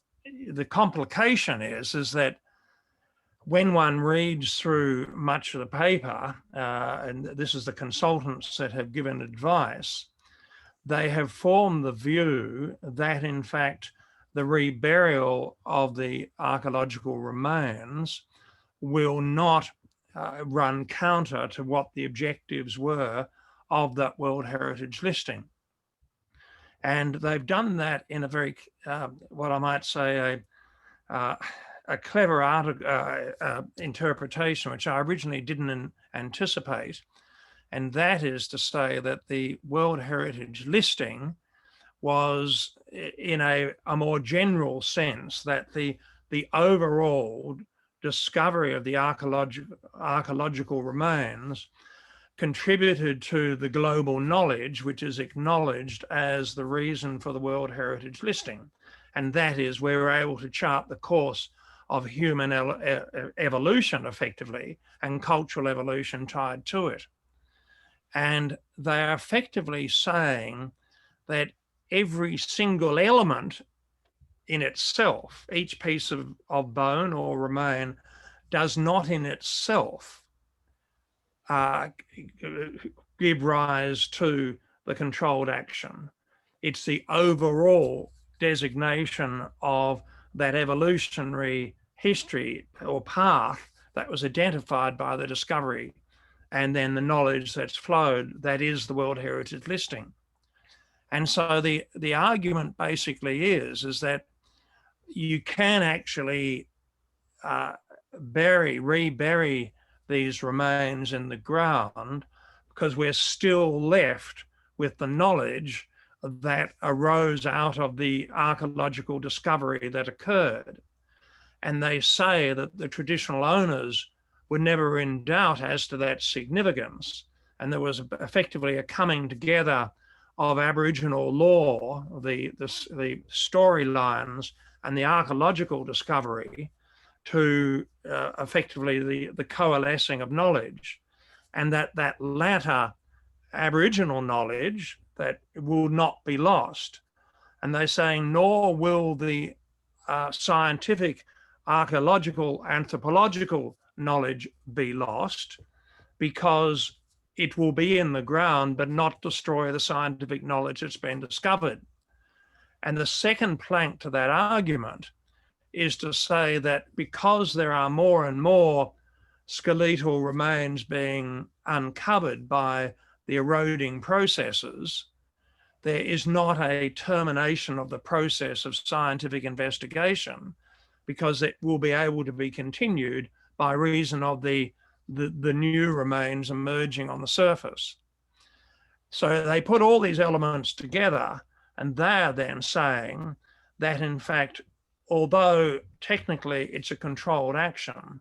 the complication is that when one reads through much of the paper, and this is the consultants that have given advice, they have formed the view that, in fact, the reburial of the archaeological remains will not run counter to what the objectives were of that World Heritage listing. And they've done that in a very, what I might say, a clever interpretation, which I originally didn't anticipate. And that is to say that the World Heritage listing was, in a more general sense, that the overall discovery of the archaeological remains contributed to the global knowledge, which is acknowledged as the reason for the World Heritage listing. And that is where we're able to chart the course of human evolution, effectively, and cultural evolution tied to it. And they are effectively saying that every single element in itself, each piece of bone or remain, does not in itself give rise to the controlled action. It's the overall designation of that evolutionary history or path that was identified by the discovery, and then the knowledge that's flowed, that is the World Heritage listing. And so the argument basically is that you can actually rebury these remains in the ground because we're still left with the knowledge that arose out of the archaeological discovery that occurred. And they say that the traditional owners were never in doubt as to that significance. And there was effectively a coming together of Aboriginal law, the storylines and the archaeological discovery to effectively the coalescing of knowledge. And that latter Aboriginal knowledge that will not be lost. And they're saying, nor will the scientific, archaeological, anthropological knowledge be lost, because it will be in the ground, but not destroy the scientific knowledge that's been discovered. And the second plank to that argument is to say that because there are more and more skeletal remains being uncovered by the eroding processes, there is not a termination of the process of scientific investigation, because it will be able to be continued by reason of the new remains emerging on the surface. So they put all these elements together, and they're then saying that, in fact, although technically it's a controlled action,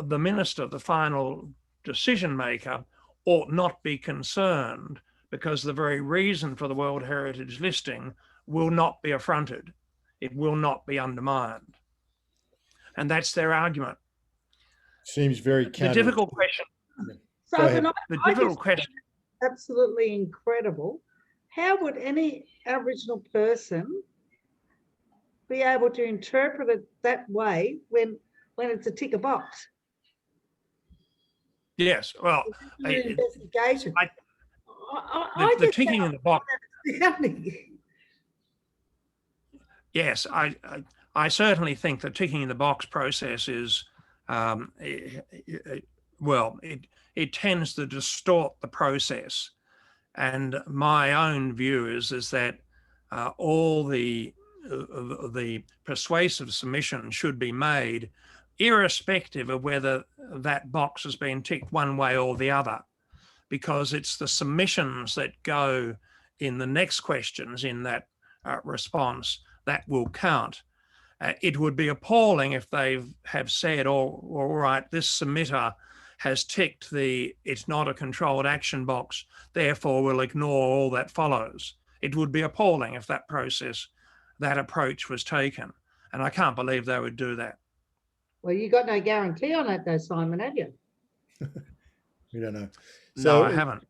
the minister, the final decision maker, ought not be concerned because the very reason for the World Heritage listing will not be affronted. It will not be undermined. And that's their argument. Seems very The counter. difficult question. So Go ahead. The I difficult just question. absolutely incredible. How would any Aboriginal person be able to interpret it that way when it's a tick a box? Yes, well, Investigation. the ticking in the box. Astounding. Yes, I certainly think the ticking in the box process is, well, it tends to distort the process. And my own view is that all the persuasive submission should be made irrespective of whether that box has been ticked one way or the other, because it's the submissions that go in the next questions in that response that will count. It would be appalling if they have said, oh, all right, this submitter has ticked the it's not a controlled action box, therefore we'll ignore all that follows. It would be appalling if that approach was taken. And I can't believe they would do that. Well, you got no guarantee on that though, Simon, have you? We don't know. No, I haven't.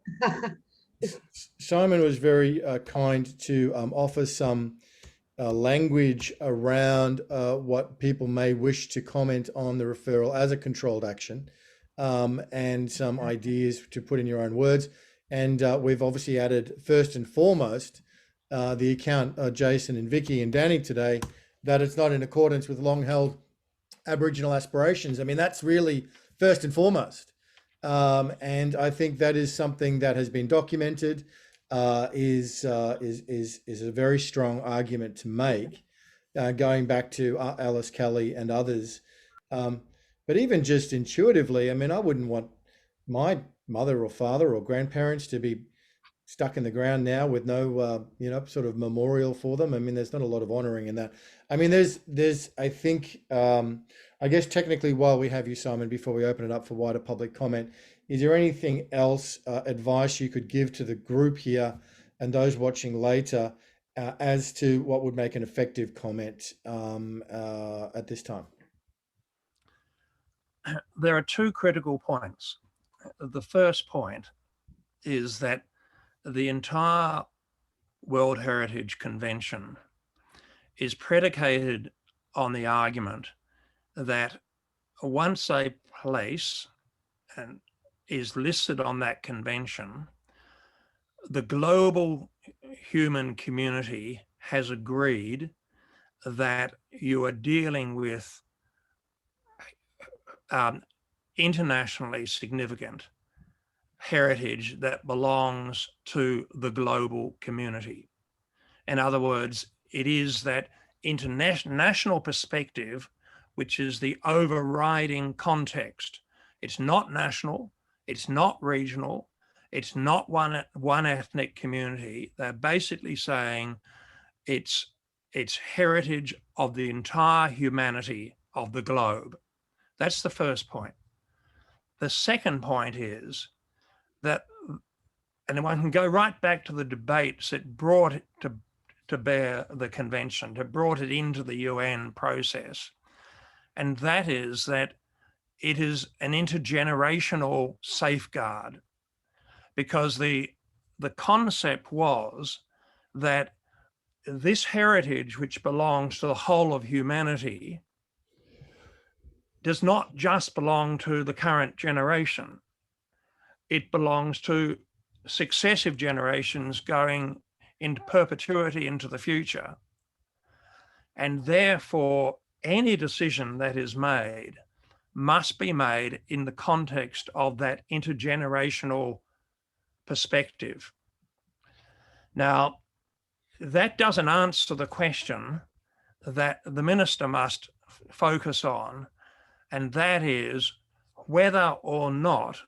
Simon was very kind to offer some language around what people may wish to comment on the referral as a controlled action, and some ideas to put in your own words. And we've obviously added, first and foremost, the account Jason and Vicky and Danny today, that it's not in accordance with long-held Aboriginal aspirations. I mean, that's really first and foremost. And I think that is something that has been documented, is a very strong argument to make, going back to Alice Kelly and others. But even just intuitively, I mean, I wouldn't want my mother or father or grandparents to be stuck in the ground now with no, sort of memorial for them. I mean, there's not a lot of honoring in that. I mean, there's, I think, I guess technically, while we have you, Simon, before we open it up for wider public comment, is there anything else, advice you could give to the group here and those watching later as to what would make an effective comment at this time? There are two critical points. The first point is that the entire World Heritage Convention is predicated on the argument that once a place is listed on that convention, the global human community has agreed that you are dealing with internationally significant heritage that belongs to the global community. In other words, it is that international perspective which is the overriding context. It's not national, it's not regional, it's not one ethnic community. They're basically saying it's heritage of the entire humanity of the globe. That's the first point. The second point is that, and one can go right back to the debates that brought it to bear the convention, that brought it into the UN process. And that is that it is an intergenerational safeguard, because the concept was that this heritage, which belongs to the whole of humanity, does not just belong to the current generation. It belongs to successive generations going into perpetuity into the future. And therefore, any decision that is made must be made in the context of that intergenerational perspective. Now, that doesn't answer the question that the minister must focus on, and that is whether or not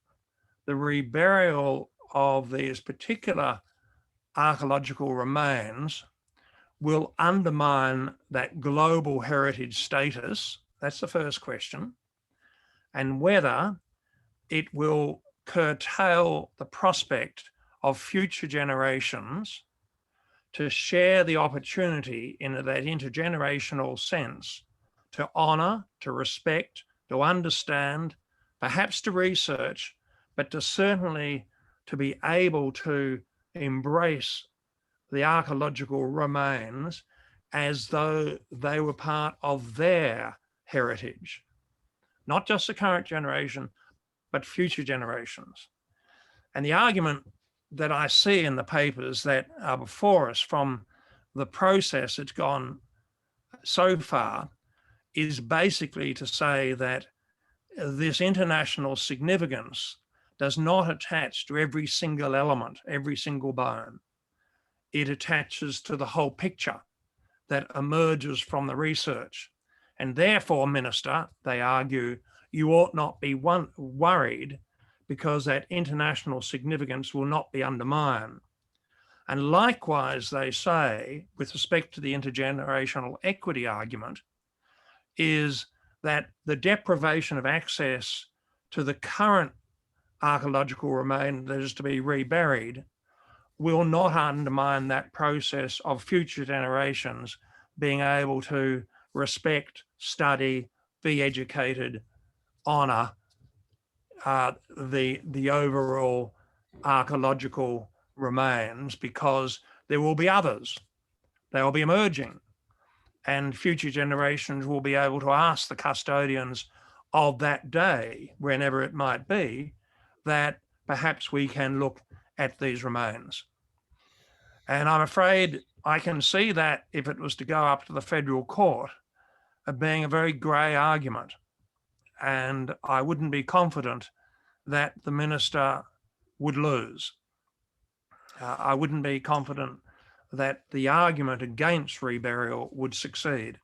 the reburial of these particular archaeological remains will undermine that global heritage status. That's the first question. And whether it will curtail the prospect of future generations to share the opportunity in that intergenerational sense to honour, to respect, to understand, perhaps to research, but to certainly to be able to embrace the archaeological remains as though they were part of their heritage, not just the current generation, but future generations. And the argument that I see in the papers that are before us from the process that's gone so far is basically to say that this international significance does not attach to every single element, every single bone. It attaches to the whole picture that emerges from the research. And therefore, Minister, they argue, you ought not be worried because that international significance will not be undermined. And likewise, they say, with respect to the intergenerational equity argument, is that the deprivation of access to the current archaeological remain that is to be reburied will not undermine that process of future generations being able to respect, study, be educated, honour the overall archaeological remains, because there will be others. They will be emerging, and future generations will be able to ask the custodians of that day, whenever it might be, that perhaps we can look at these remains. And I'm afraid I can see that if it was to go up to the federal court, being a very grey argument. And I wouldn't be confident that the minister would lose. I wouldn't be confident that the argument against reburial would succeed.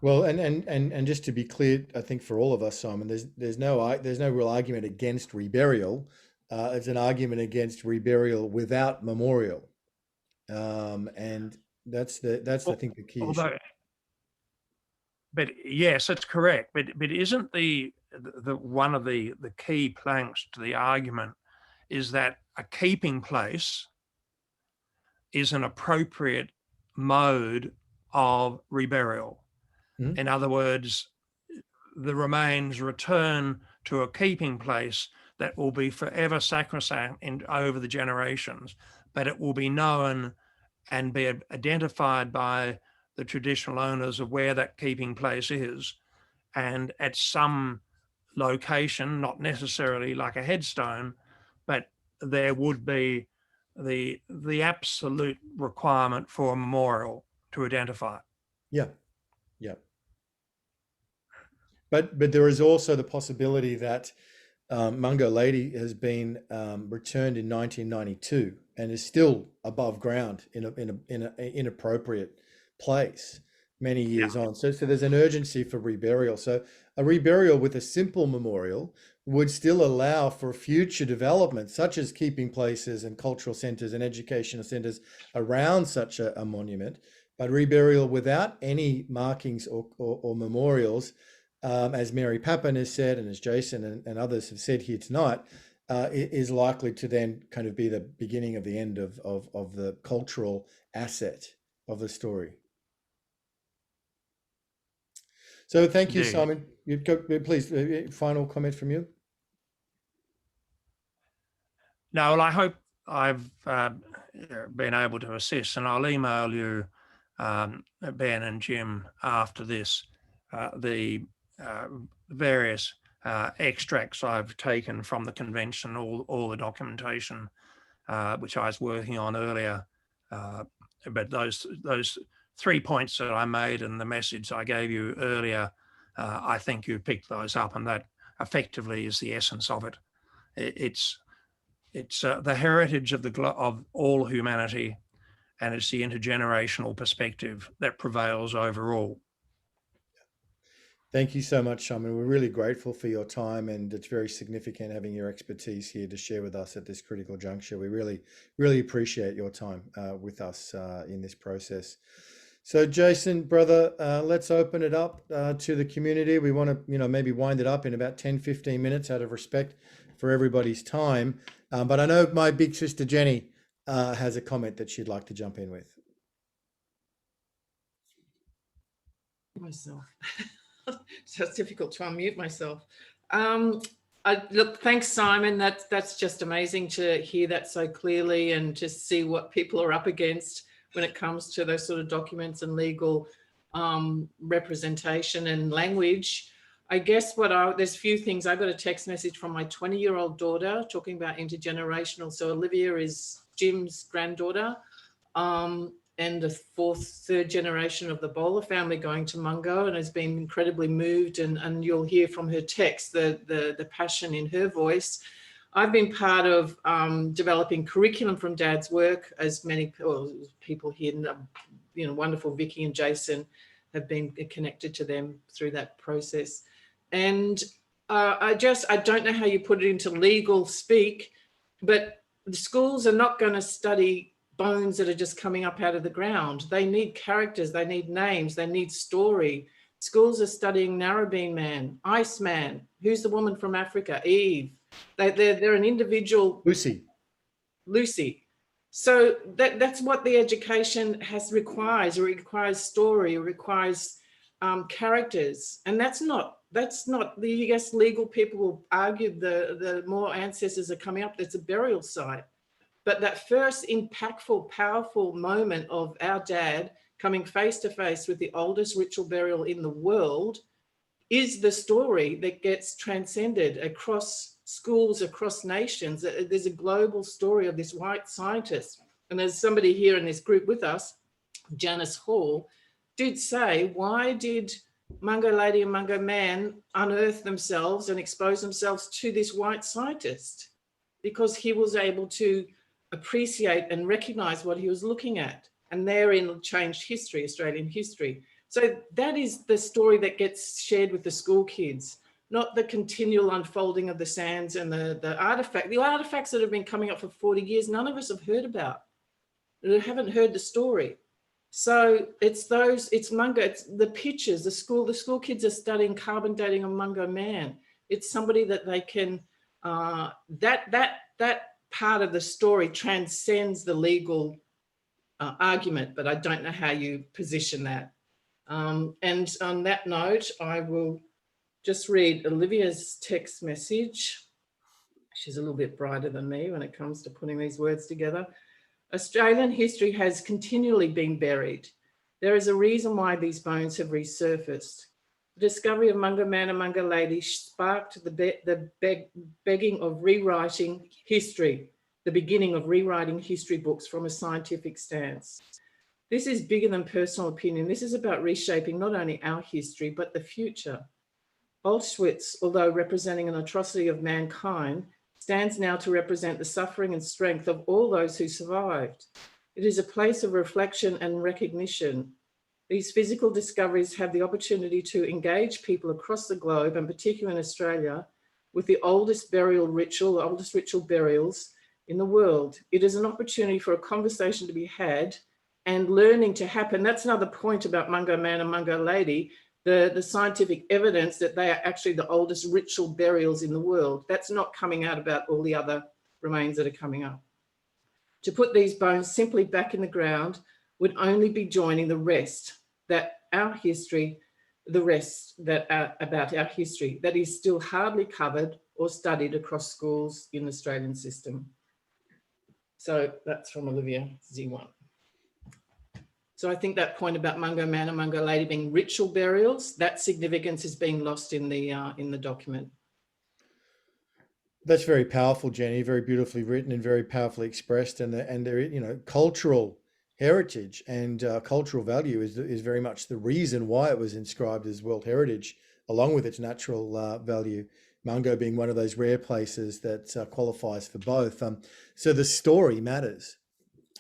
Well, and just to be clear, I think for all of us, Simon, there's no real argument against reburial. It's an argument against reburial without memorial, and that's I think the key issue. But yes, it's correct. But isn't the one of the key planks to the argument is that a keeping place is an appropriate mode of reburial. Mm-hmm. In other words, the remains return to a keeping place that will be forever sacrosanct over the generations, but it will be known and be identified by the traditional owners of where that keeping place is. And at some location, not necessarily like a headstone, but there would be the absolute requirement for a memorial to identify. Yeah. But there is also the possibility that Mungo Lady has been returned in 1992 and is still above ground in an inappropriate place many years on. So there's an urgency for reburial. So a reburial with a simple memorial would still allow for future development, such as keeping places and cultural centres and educational centres around such a monument. But reburial without any markings or memorials, as Mary Pappen has said, and as Jason and others have said here tonight, is likely to then kind of be the beginning of the end of the cultural asset of the story. So thank you, Simon. Please, final comment from you. No, well, I hope I've been able to assist, and I'll email you, Ben and Jim, after this, the various extracts I've taken from the convention, all the documentation which I was working on earlier. But those 3 points that I made and the message I gave you earlier, I think you picked those up, and that effectively is the essence of it. It's the heritage of all humanity, and it's the intergenerational perspective that prevails overall. Thank you so much, Simon. We're really grateful for your time, and it's very significant having your expertise here to share with us at this critical juncture. We really, really appreciate your time with us in this process. So, Jason, brother, let's open it up to the community. We want to, maybe wind it up in about 10, 15 minutes out of respect for everybody's time. But I know my big sister, Jenny, has a comment that she'd like to jump in with. Myself. So it's difficult to unmute myself. Look, thanks, Simon. That's just amazing to hear that so clearly and to see what people are up against when it comes to those sort of documents and legal representation and language. I guess there's a few things. I got a text message from my 20-year-old daughter talking about intergenerational. So Olivia is Jim's granddaughter. And the third generation of the Bowler family going to Mungo, and has been incredibly moved, and you'll hear from her text the passion in her voice. I've been part of developing curriculum from Dad's work, as many people here, wonderful Vicky and Jason have been connected to them through that process. And I don't know how you put it into legal speak, but the schools are not going to study bones that are just coming up out of the ground. They need characters, they need names, they need story. Schools are studying Narrabeen Man, Iceman, who's the woman from Africa, Eve. They're an individual. Lucy. So that's what the education requires. It requires story, it requires characters. And that's not the, I guess legal people will argue the more ancestors are coming up, that's a burial site. But that first impactful, powerful moment of our dad coming face to face with the oldest ritual burial in the world is the story that gets transcended across schools, across nations. There's a global story of this white scientist. And there's somebody here in this group with us, Janice Hall, did say, why did Mungo Lady and Mungo Man unearth themselves and expose themselves to this white scientist? Because he was able to appreciate and recognize what he was looking at, and therein changed history, Australian history. So that is the story that gets shared with the school kids, not the continual unfolding of the sands and the artifacts that have been coming up for 40 years. None of us have heard about. We haven't heard the story. So it's Mungo, it's the pictures. The school kids are studying carbon dating of Mungo Man. It's somebody that they can that part of the story transcends the legal argument, but I don't know how you position that. And on that note, I will just read Olivia's text message. She's a little bit brighter than me when it comes to putting these words together. Australian history has continually been buried. There is a reason why these bones have resurfaced. The discovery of Mungo Man and Mungo Lady sparked the begging of rewriting history, the beginning of rewriting history books from a scientific stance. This is bigger than personal opinion. This is about reshaping not only our history, but the future. Auschwitz, although representing an atrocity of mankind, stands now to represent the suffering and strength of all those who survived. It is a place of reflection and recognition. These physical discoveries have the opportunity to engage people across the globe, and particularly in Australia, with the oldest ritual burials in the world. It is an opportunity for a conversation to be had and learning to happen. That's another point about Mungo Man and Mungo Lady, the scientific evidence that they are actually the oldest ritual burials in the world. That's not coming out about all the other remains that are coming up. To put these bones simply back in the ground would only be joining the rest that our history, the rest that about our history that is still hardly covered or studied across schools in the Australian system. So that's from Olivia Z1. So I think that point about Mungo Man and Mungo Lady being ritual burials, that significance is being lost in the document. That's very powerful, Jenny. Very beautifully written and very powerfully expressed. And their cultural heritage and cultural value is very much the reason why it was inscribed as World Heritage, along with its natural value. Mungo being one of those rare places that qualifies for both. So the story matters,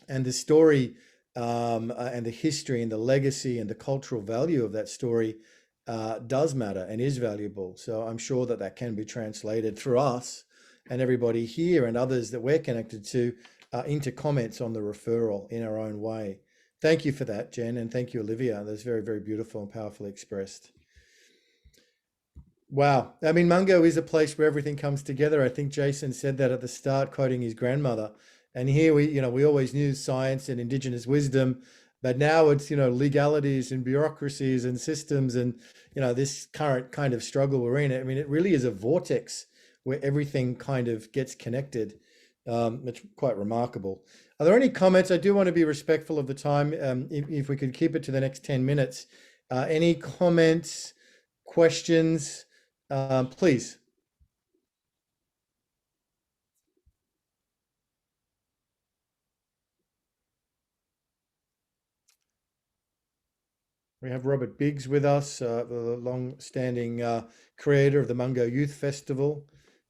and the story and the history and the legacy and the cultural value of that story does matter and is valuable. So I'm sure that that can be translated for us and everybody here and others that we're connected to into comments on the referral in our own way. Thank you for that, Jen, and thank you, Olivia. That's very, very beautiful and powerfully expressed. Wow. I mean, Mungo is a place where everything comes together. I think Jason said that at the start, quoting his grandmother. And here we always knew science and Indigenous wisdom, but now it's, legalities and bureaucracies and systems and, this current kind of struggle we're in. I mean, it really is a vortex where everything kind of gets connected. It's quite remarkable. Are there any comments? I do want to be respectful of the time. If we could keep it to the next 10 minutes. Any comments, questions, please? We have Robert Biggs with us, the long-standing creator of the Mungo Youth Festival.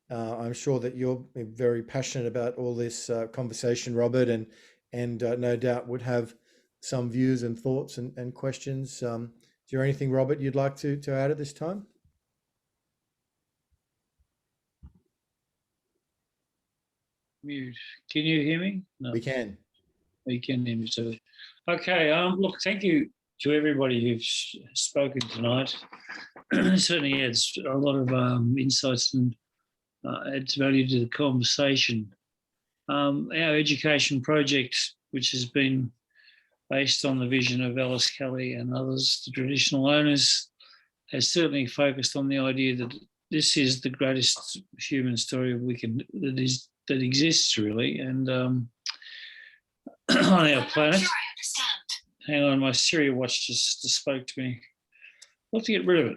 I'm sure that you're very passionate about all this conversation, Robert, and no doubt would have some views and thoughts and questions. Is there anything, Robert, you'd like to add at this time? Mute. Can you hear me? No. We can. You can hear me too. Okay. Look, thank you to everybody who's spoken tonight. It certainly adds a lot of insights and adds value to the conversation. Our education project, which has been based on the vision of Alice Kelly and others, the traditional owners, has certainly focused on the idea that this is the greatest human story that exists, really, and on our planet. Hang on, my Siri watch just spoke to me. I'll have to get rid of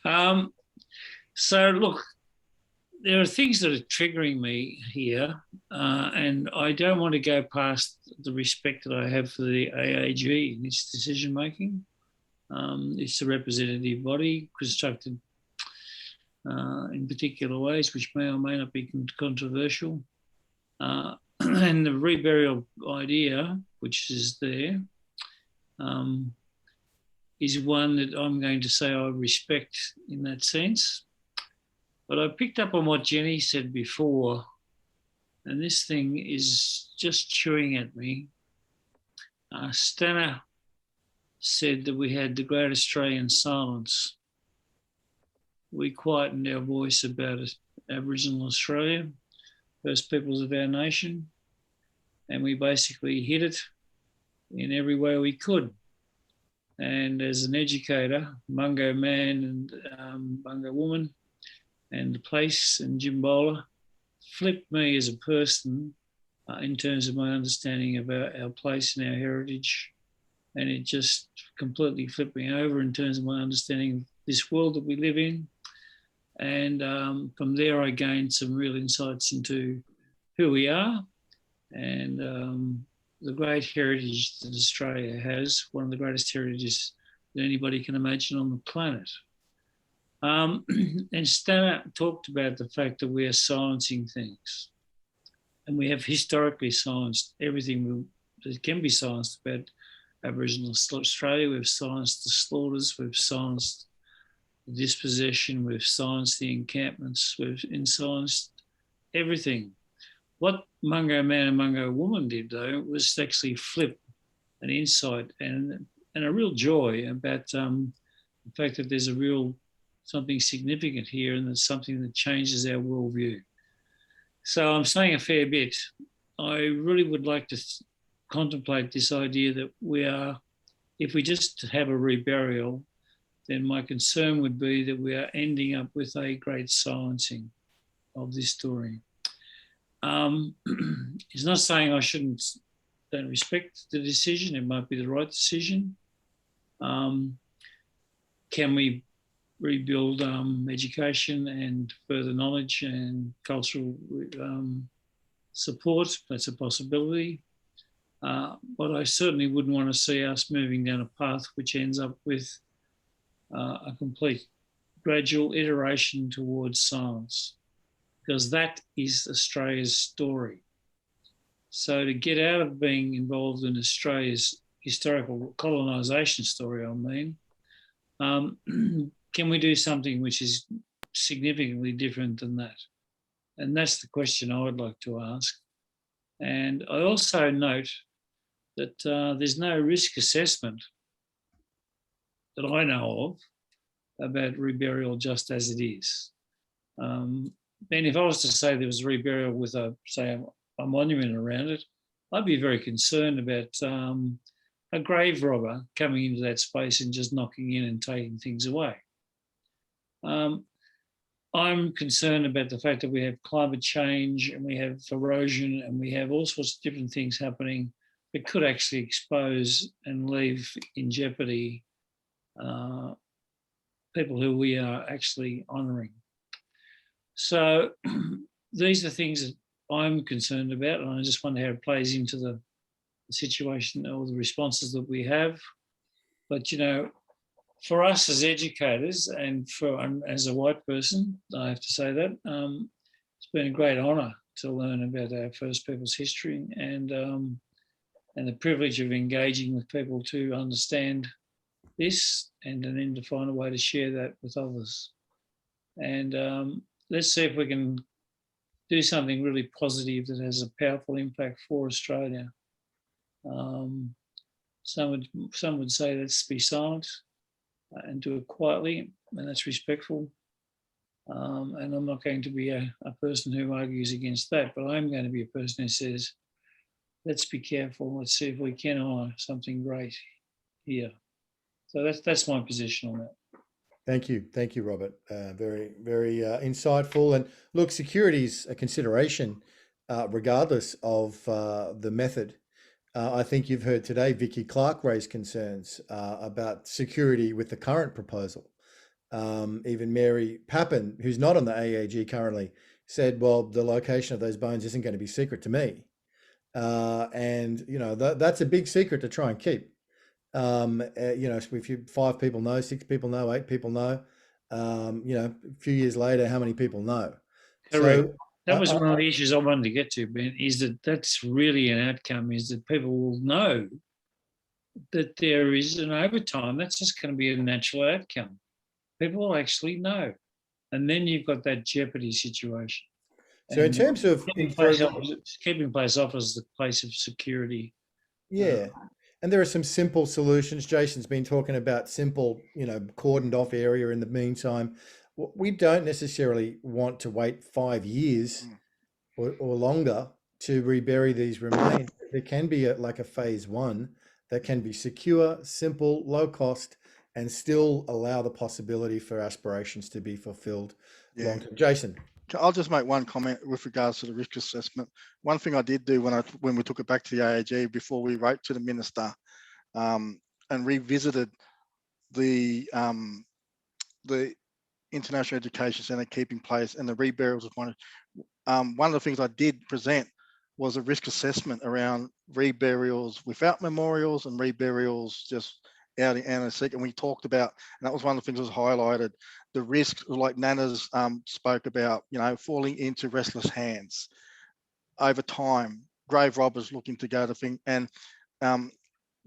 it. So look, there are things that are triggering me here, and I don't want to go past the respect that I have for the AAG in its decision making. It's a representative body constructed in particular ways, which may or may not be controversial. And the reburial idea, which is there, is one that I'm going to say I respect in that sense. But I picked up on what Jenny said before, and this thing is just chewing at me. Stana said that we had the Great Australian Silence. We quietened our voice about Aboriginal Australia, First Peoples of our nation, and we basically hid it in every way we could. And as an educator, Mungo man and Mungo woman, and the place and Jimbola flipped me as a person in terms of my understanding of our place and our heritage. And it just completely flipped me over in terms of my understanding of this world that we live in. And from there, I gained some real insights into who we are and the great heritage that Australia has, one of the greatest heritages that anybody can imagine on the planet. And Stana talked about the fact that we are silencing things. And we have historically silenced everything that can be silenced about Aboriginal Australia. We've silenced the slaughters, we've silenced the dispossession, we've silenced the encampments, we've silenced everything. What Mungo man and Mungo woman did, though, was actually flip an insight and a real joy about the fact that there's a real something significant here and it's something that changes our worldview. So I'm saying a fair bit. I really would like to contemplate this idea that we are, if we just have a reburial, then my concern would be that we are ending up with a great silencing of this story. It's not saying I don't respect the decision. It might be the right decision. Can we rebuild education and further knowledge and cultural support? That's a possibility. But I certainly wouldn't want to see us moving down a path which ends up with a complete gradual iteration towards silence, because that is Australia's story. So to get out of being involved in Australia's historical colonisation story, I mean, can we do something which is significantly different than that? And that's the question I would like to ask. And I also note that there's no risk assessment that I know of about reburial just as it is. And if I was to say there was reburial with a monument around it, I'd be very concerned about a grave robber coming into that space and just knocking in and taking things away. I'm concerned about the fact that we have climate change and we have erosion and we have all sorts of different things happening that could actually expose and leave in jeopardy people who we are actually honouring. So these are things that I'm concerned about, and I just wonder how it plays into the situation or the responses that we have. But, you know, for us as educators and as a white person, I have to say that, it's been a great honour to learn about our First Peoples history and the privilege of engaging with people to understand this and then to find a way to share that with others. And let's see if we can do something really positive that has a powerful impact for Australia. Some would say let's be silent and do it quietly, and that's respectful. And I'm not going to be a person who argues against that, but I'm going to be a person who says, let's be careful. Let's see if we can honour something great here. So that's my position on that. Thank you, Robert. Very, very insightful. And look, security is a consideration, regardless of the method. I think you've heard today Vicky Clark raise concerns about security with the current proposal. Even Mary Pappen, who's not on the AAG currently, said, well, the location of those bones isn't going to be secret to me. And, you know, that's a big secret to try and keep. You know, if 5 people know, 6 people know, 8 people know, you know, a few years later, how many people know? Correct. So, that was one of the issues I wanted to get to, Ben, is that that's really an outcome, is that people will know that there is, and over time, that's just going to be a natural outcome. People will actually know. And then you've got that jeopardy situation. So in terms of keeping place offers the place of security. Yeah. And there are some simple solutions. Jason's been talking about simple, you know, cordoned off area in the meantime. We don't necessarily want to wait 5 years or longer to rebury these remains. There can be like a phase 1 that can be secure, simple, low cost, and still allow the possibility for aspirations to be fulfilled long term. Jason. I'll just make one comment with regards to the risk assessment. One thing I did do when we took it back to the AAG before we wrote to the minister and revisited the International Education Centre keeping place and the reburials was one of the things I did present was a risk assessment around reburials without memorials and reburials just out in a second. We talked about, and that was one of the things that was highlighted, the risk, like Nana's spoke about, you know, falling into restless hands over time, grave robbers looking to go to thing. And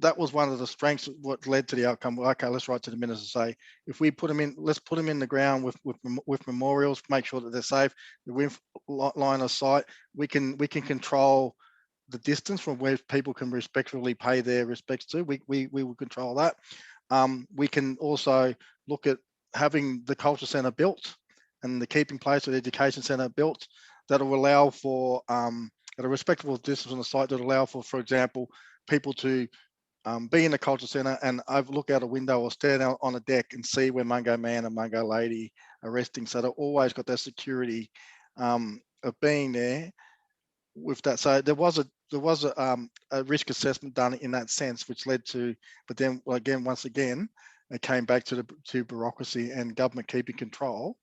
that was one of the strengths of what led to the outcome. Okay, let's write to the minister and say, if we put them in, let's put them in the ground with memorials, make sure that they're safe, the line of sight, we can control the distance from where people can respectfully pay their respects to. We will control that. We can also look at having the culture centre built and the keeping place of the education centre built that will allow for at a respectable distance on the site that allow for example, people to be in the culture centre and overlook out a window or stand out on a deck and see where Mungo man and Mungo lady are resting. So they've always got that security of being there with that. So there was a risk assessment done in that sense, which led to, but then again, once again, it came back to bureaucracy and government keeping control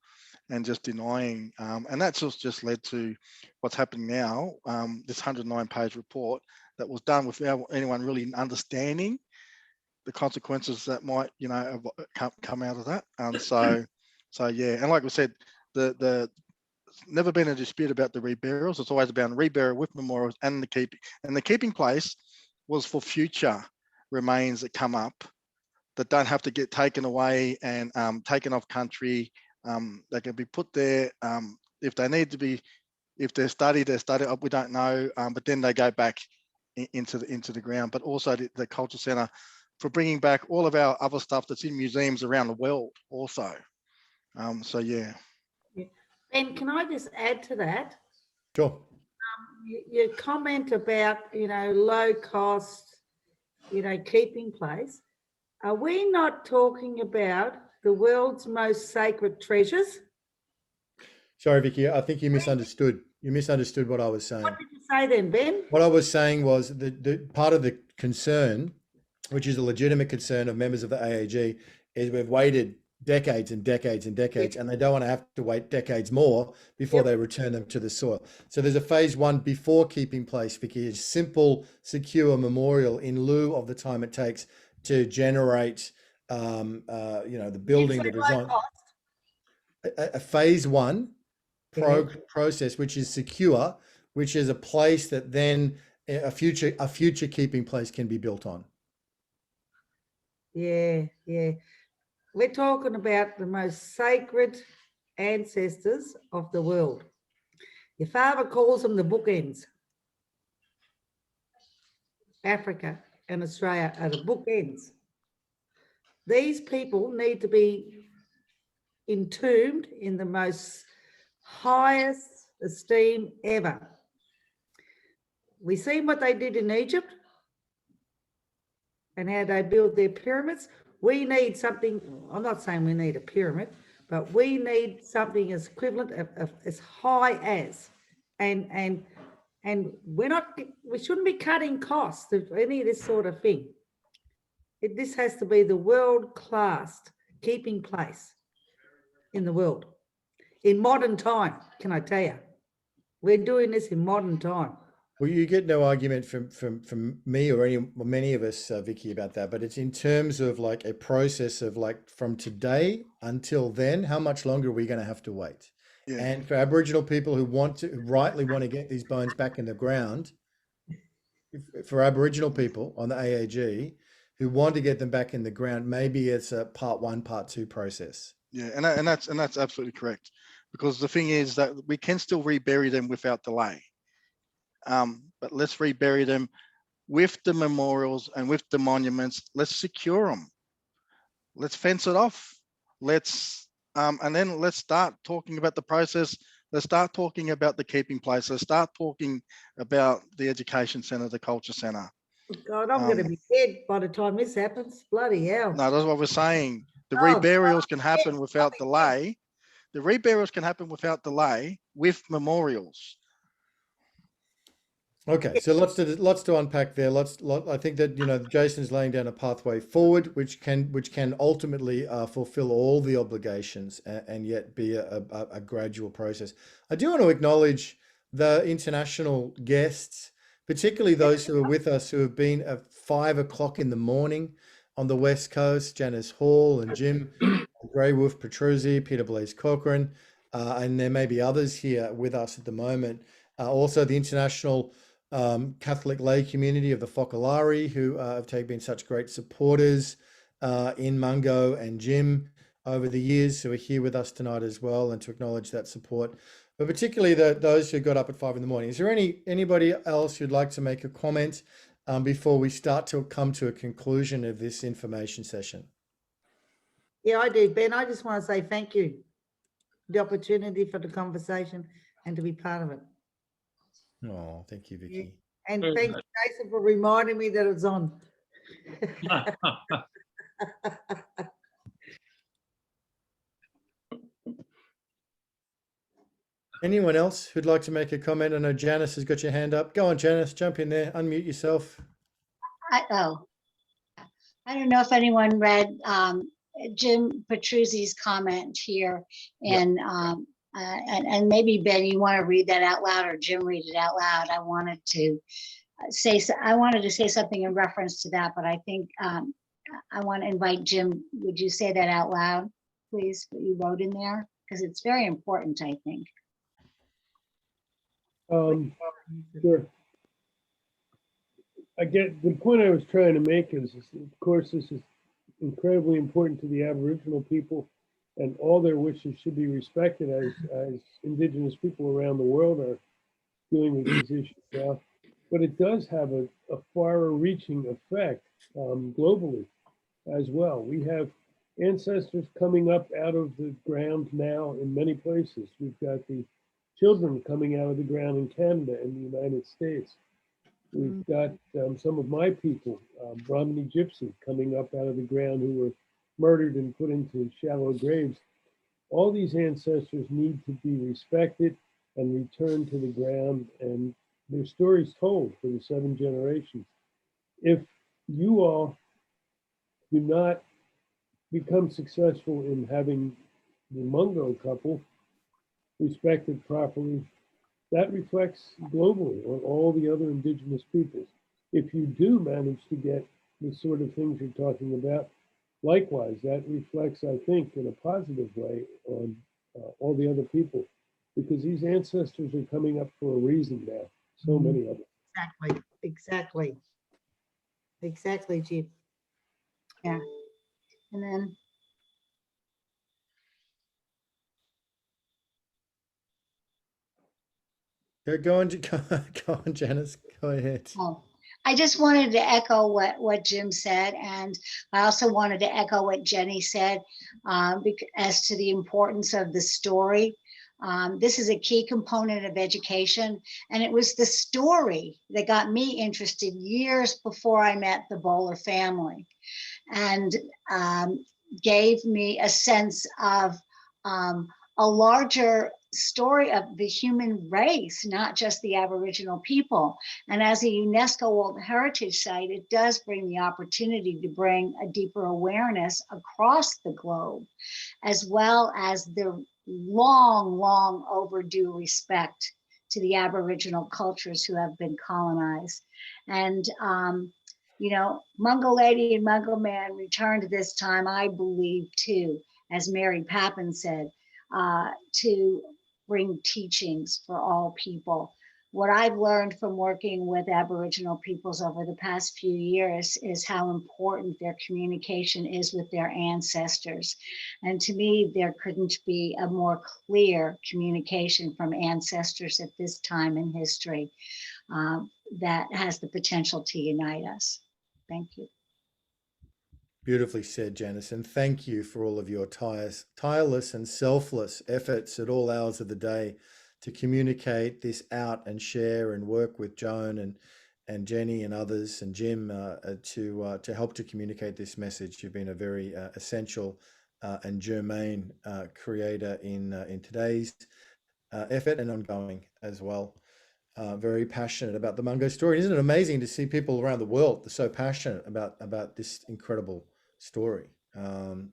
and just denying, and that's just led to what's happening now, this 109-page report that was done without anyone really understanding the consequences that might, you know, come out of that. So yeah, and like we said, the never been a dispute about the reburials. It's always about reburial with memorials and the keeping. And the keeping place was for future remains that come up that don't have to get taken away and taken off country. They can be put there if they need to be. If they're studied. We don't know, but then they go back into the ground. But also the Culture Centre for bringing back all of our other stuff that's in museums around the world also. So yeah. Ben, can I just add to that? Sure. Your comment about, low cost, keeping place. Are we not talking about the world's most sacred treasures? Sorry, Vicky, I think you misunderstood. You misunderstood what I was saying. What did you say then, Ben? What I was saying was the part of the concern, which is a legitimate concern of members of the AAG, is we've waited decades and decades and decades, and they don't want to have to wait decades more before they return them to the soil. So there's a phase one before keeping place, Vicky, is simple, secure memorial in lieu of the time it takes to generate, the building, the design. A phase one process, which is secure, which is a place that then a future keeping place can be built on. Yeah. We're talking about the most sacred ancestors of the world. Your father calls them the bookends. Africa and Australia are the bookends. These people need to be entombed in the most highest esteem ever. We seen what they did in Egypt and how they built their pyramids. We need something, I'm not saying we need a pyramid, but we need something as equivalent of as high as, and we shouldn't be cutting costs of any of this sort of thing. This has to be the world-class keeping place in the world. In modern time, can I tell you? We're doing this in modern time. Well, you get no argument from me or many of us, Vicky, about that. But it's in terms of like a process of like from today until then, how much longer are we going to have to wait? Yeah. And for Aboriginal people who rightly want to get these bones back in the ground, for Aboriginal people on the AAG who want to get them back in the ground, maybe it's a part one, part two process. Yeah, and that's absolutely correct, because the thing is that we can still rebury them without delay. But let's rebury them with the memorials and with the monuments. Let's secure them. Let's fence it off. And then let's start talking about the process. Let's start talking about the keeping place. Let's start talking about the education centre, the culture centre. God, I'm going to be dead by the time this happens. Bloody hell. No, that's what we're saying. The reburials can happen without delay. The reburials can happen without delay with memorials. Okay, so lots to unpack there. I think that Jason's laying down a pathway forward, which can ultimately fulfill all the obligations and yet be a gradual process. I do want to acknowledge the international guests, particularly those who are with us who have been at 5 o'clock in the morning on the West Coast. Janice Hall and Jim Grey Wolf Petruzzi, Peter Blaise Corcoran, and there may be others here with us at the moment. Also, the international Catholic lay community of the Fokolari, who have been such great supporters in Mungo and Jim over the years, who are here with us tonight as well, and to acknowledge that support. But particularly those who got up at 5 in the morning. Is there anybody else who'd like to make a comment before we start to come to a conclusion of this information session? Yeah, I do, Ben. I just want to say thank you for the opportunity for the conversation and to be part of it. Oh, thank you, Vicky. And thank you, Jason, for reminding me that it's on. Anyone else who'd like to make a comment? I know Janice has got your hand up. Go on, Janice, jump in there, unmute yourself. I don't know if anyone read Jim Petruzzi's comment here, and and maybe Ben, you want to read that out loud, or Jim read it out loud. I wanted to say something in reference to that, but I think I want to invite Jim. Would you say that out loud, please? What you wrote in there, because it's very important, I think. Sure. I get the point I was trying to make is, of course, this is incredibly important to the Aboriginal people, and all their wishes should be respected as Indigenous people around the world are dealing with these issues now. But it does have a far-reaching effect globally as well. We have ancestors coming up out of the ground now in many places. We've got the children coming out of the ground in Canada and the United States. We've got some of my people, Brahmini Gypsy, coming up out of the ground who were murdered and put into shallow graves. All these ancestors need to be respected and returned to the ground and their stories told for the 7 generations. If you all do not become successful in having the Mungo couple respected properly, that reflects globally on all the other Indigenous peoples. If you do manage to get the sort of things you're talking about, likewise, that reflects, I think, in a positive way on all the other people, because these ancestors are coming up for a reason now, so many of them. Exactly, Jim. Yeah. And then, Go on, go on, Janice. Go ahead. oh, I just wanted to echo what Jim said, and I also wanted to echo what Jenny said as to the importance of the story. This is a key component of education, and it was the story that got me interested years before I met the Bowler family, and gave me a sense of a larger story of the human race, not just the Aboriginal people. And as a UNESCO World Heritage Site, it does bring the opportunity to bring a deeper awareness across the globe, as well as the long, long overdue respect to the Aboriginal cultures who have been colonized. And, you know, Mungo Lady and Mungo Man returned this time, I believe, too, as Mary Pappin said, to bring teachings for all people. What I've learned from working with Aboriginal peoples over the past few years is how important their communication is with their ancestors. And to me, there couldn't be a more clear communication from ancestors at this time in history that has the potential to unite us. Thank you. Beautifully said, Janice, and thank you for all of your tireless and selfless efforts at all hours of the day to communicate this out and share and work with Joan and Jenny and others and Jim to help to communicate this message. You've been a very essential and germane creator in today's effort and ongoing as well. Very passionate about the Mungo story. Isn't it amazing to see people around the world that are so passionate about this incredible story?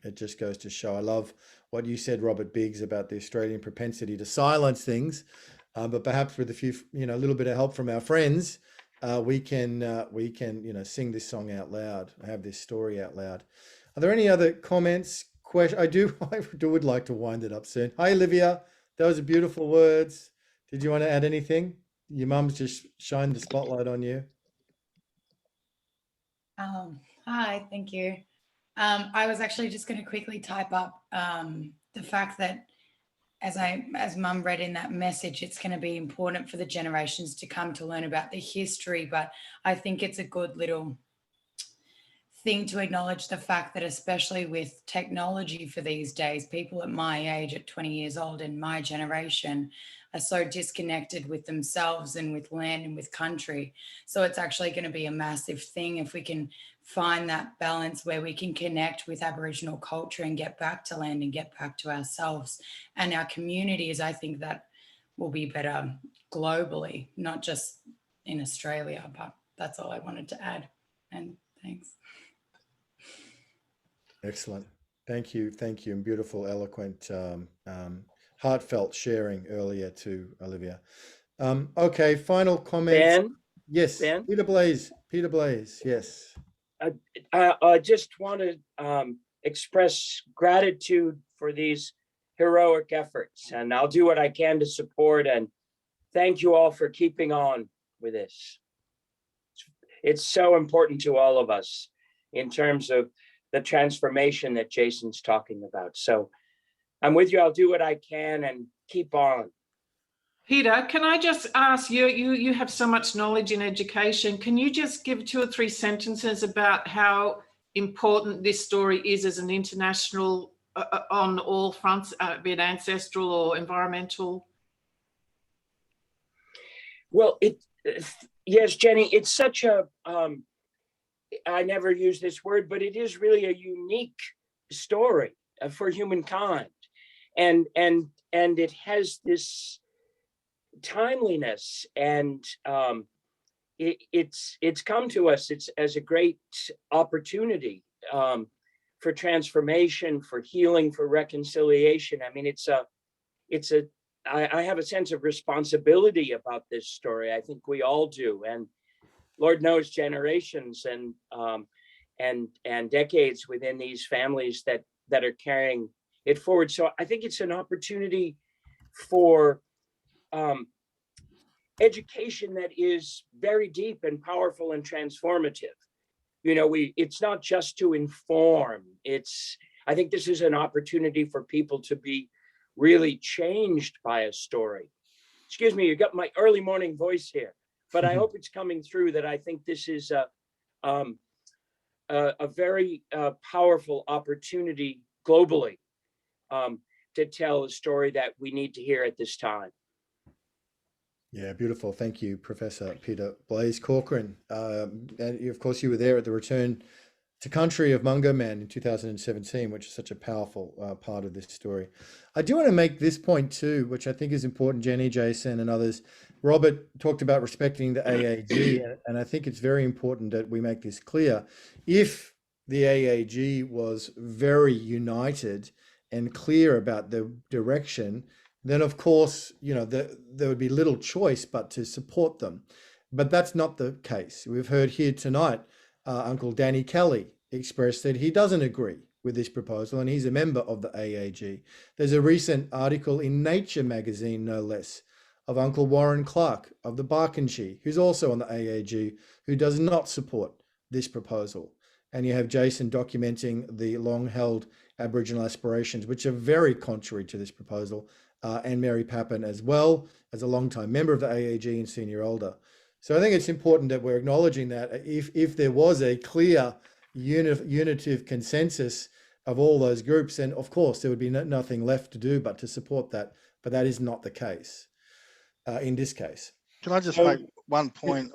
It just goes to show. I love what you said, Robert Biggs, about the Australian propensity to silence things, but perhaps with a little bit of help from our friends, we can sing this song out loud, have this story out loud. Are there any other comments? I would like to wind it up soon. Hi, Olivia. Those are beautiful words. Did you want to add anything? Your mum's just shined the spotlight on you. Hi, thank you. I was actually just going to quickly type up the fact that as Mum read in that message, it's going to be important for the generations to come to learn about the history, but I think it's a good little thing to acknowledge the fact that, especially with technology for these days, people at my age, at 20 years old, in my generation, are so disconnected with themselves and with land and with country. So it's actually going to be a massive thing if we can find that balance where we can connect with Aboriginal culture and get back to land and get back to ourselves and our communities. I think that will be better globally, not just in Australia, but that's all I wanted to add. And thanks. Excellent. Thank you. Thank you. And beautiful, eloquent, heartfelt sharing earlier to Olivia. Okay, final comments. Ben? Yes, Ben? Peter Blaze, yes. I just want to express gratitude for these heroic efforts, and I'll do what I can to support, and thank you all for keeping on with this. it's so important to all of us in terms of the transformation that Jason's talking about. So I'm with you. I'll do what I can and keep on. Peter, can I just ask you, you have so much knowledge in education. Can you just give 2 or 3 sentences about how important this story is as an international, on all fronts, be it ancestral or environmental? Well, yes, Jenny, it's such a, I never use this word, but it is really a unique story for humankind. And it has this timeliness, and it's come to us as a great opportunity for transformation, for healing, for reconciliation. I mean, I have a sense of responsibility about this story. I think we all do, and Lord knows generations and decades within these families that are carrying it forward. So I think it's an opportunity for education that is very deep and powerful and transformative. You know, it's not just to inform. I think this is an opportunity for people to be really changed by a story. Excuse me, you got my early morning voice here, but I hope it's coming through that I think this is a very powerful opportunity globally to tell a story that we need to hear at this time. Yeah, beautiful. Thank you, Professor Peter Blaise Corcoran. And of course, you were there at the return to country of Mungo Man in 2017, which is such a powerful part of this story. I do want to make this point too, which I think is important, Jenny, Jason, and others. Robert talked about respecting the AAG, and I think it's very important that we make this clear. If the AAG was very united and clear about the direction, then of course, you know, there would be little choice but to support them. But that's not the case. We've heard here tonight, Uncle Danny Kelly expressed that he doesn't agree with this proposal, and he's a member of the AAG. There's a recent article in Nature magazine, no less, of Uncle Warren Clark of the Barkenshe, who's also on the AAG, who does not support this proposal. And you have Jason documenting the long-held Aboriginal aspirations, which are very contrary to this proposal, and Mary Pappen as well, as a long-time member of the AAG and senior elder. So I think it's important that we're acknowledging that if there was a clear unitive consensus of all those groups, then of course there would be nothing left to do but to support that. But that is not the case in this case. Can I just make one point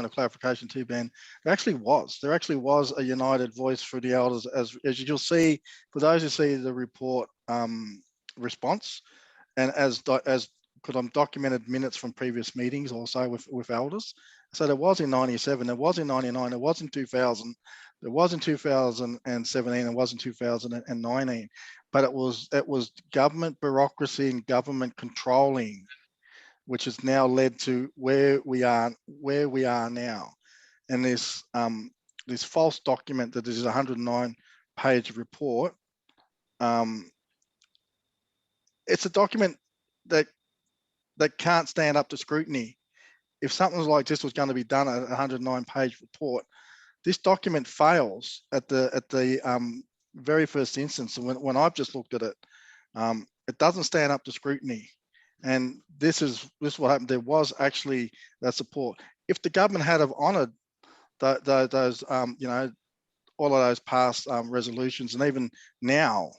of clarification too, Ben? There actually was a united voice for the elders, as you'll see, for those who see the report response, and as because I'm documented minutes from previous meetings also with elders. So there was in 97, there was in 99, there was in 2000, there was in 2017, there was in 2019, but it was government bureaucracy and government controlling, which has now led to where we are now. And this false document that is a 109-page report, it's a document that can't stand up to scrutiny. If something like this was going to be done at a 109-page report, this document fails at the very first instance. And when I've just looked at it, it doesn't stand up to scrutiny. And this is what happened. There was actually that support. If the government had have honoured those, you know, all of those past resolutions, and even now,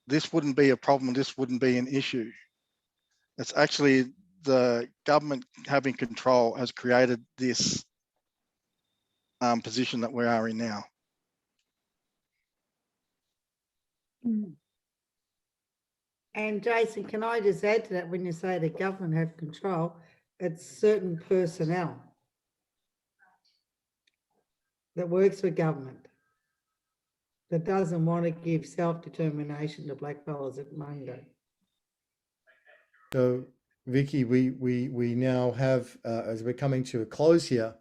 this wouldn't be a problem. This wouldn't be an issue. It's actually the government having control has created this position that we are in now. And Jason, can I just add to that, when you say the government have control, it's certain personnel that works for government that doesn't want to give self-determination to blackfellas at Mungo. So, Vicky, we now have, as we're coming to a close here,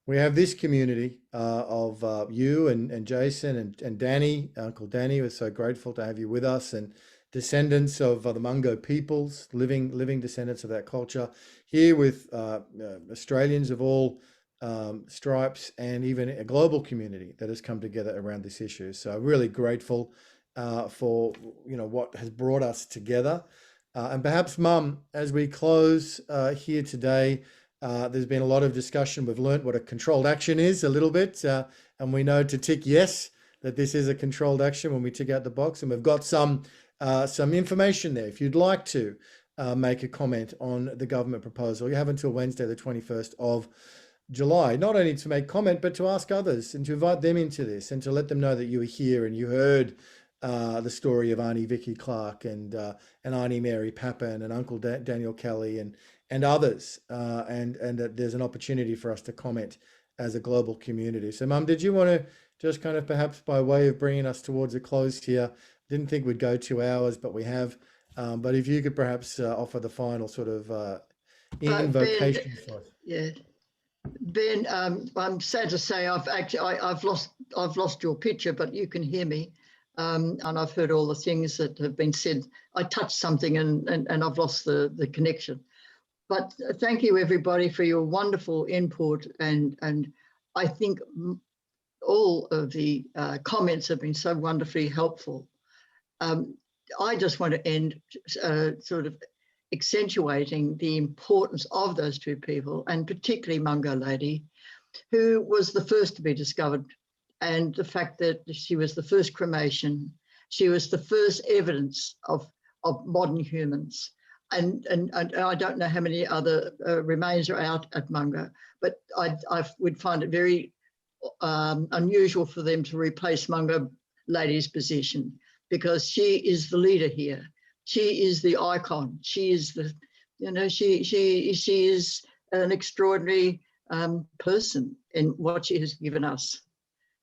we have this community of you and Jason and Danny, Uncle Danny. We're so grateful to have you with us, and descendants of the Mungo peoples, living descendants of that culture, here with Australians of all stripes, and even a global community that has come together around this issue. So really grateful for what has brought us together. And perhaps, Mum, as we close here today, there's been a lot of discussion. We've learnt what a controlled action is a little bit, and we know to tick yes that this is a controlled action when we tick out the box. And we've got some information there. If you'd like to make a comment on the government proposal, you have until Wednesday, the 21st of July, not only to make comment, but to ask others and to invite them into this and to let them know that you were here and you heard the story of Auntie Vicky Clark and Auntie Mary Papin and Uncle Daniel Kelly and others, and that there's an opportunity for us to comment as a global community. So, Mum, did you want to just kind of perhaps by way of bringing us towards a close here, didn't think we'd go 2 hours, but we have. But if you could perhaps offer the final sort of invocation for us. Yeah. Ben, I'm sad to say I've lost your picture, but you can hear me, and I've heard all the things that have been said. I touched something and I've lost the connection. But thank you everybody for your wonderful input, and I think all of the comments have been so wonderfully helpful. I just want to end sort of accentuating the importance of those two people, and particularly Mungo Lady, who was the first to be discovered, and the fact that she was the first cremation, she was the first evidence of modern humans. And I don't know how many other remains are out at Mungo, but I would find it very unusual for them to replace Mungo Lady's position, because she is the leader here. She is the icon. She is the, she is an extraordinary person in what she has given us.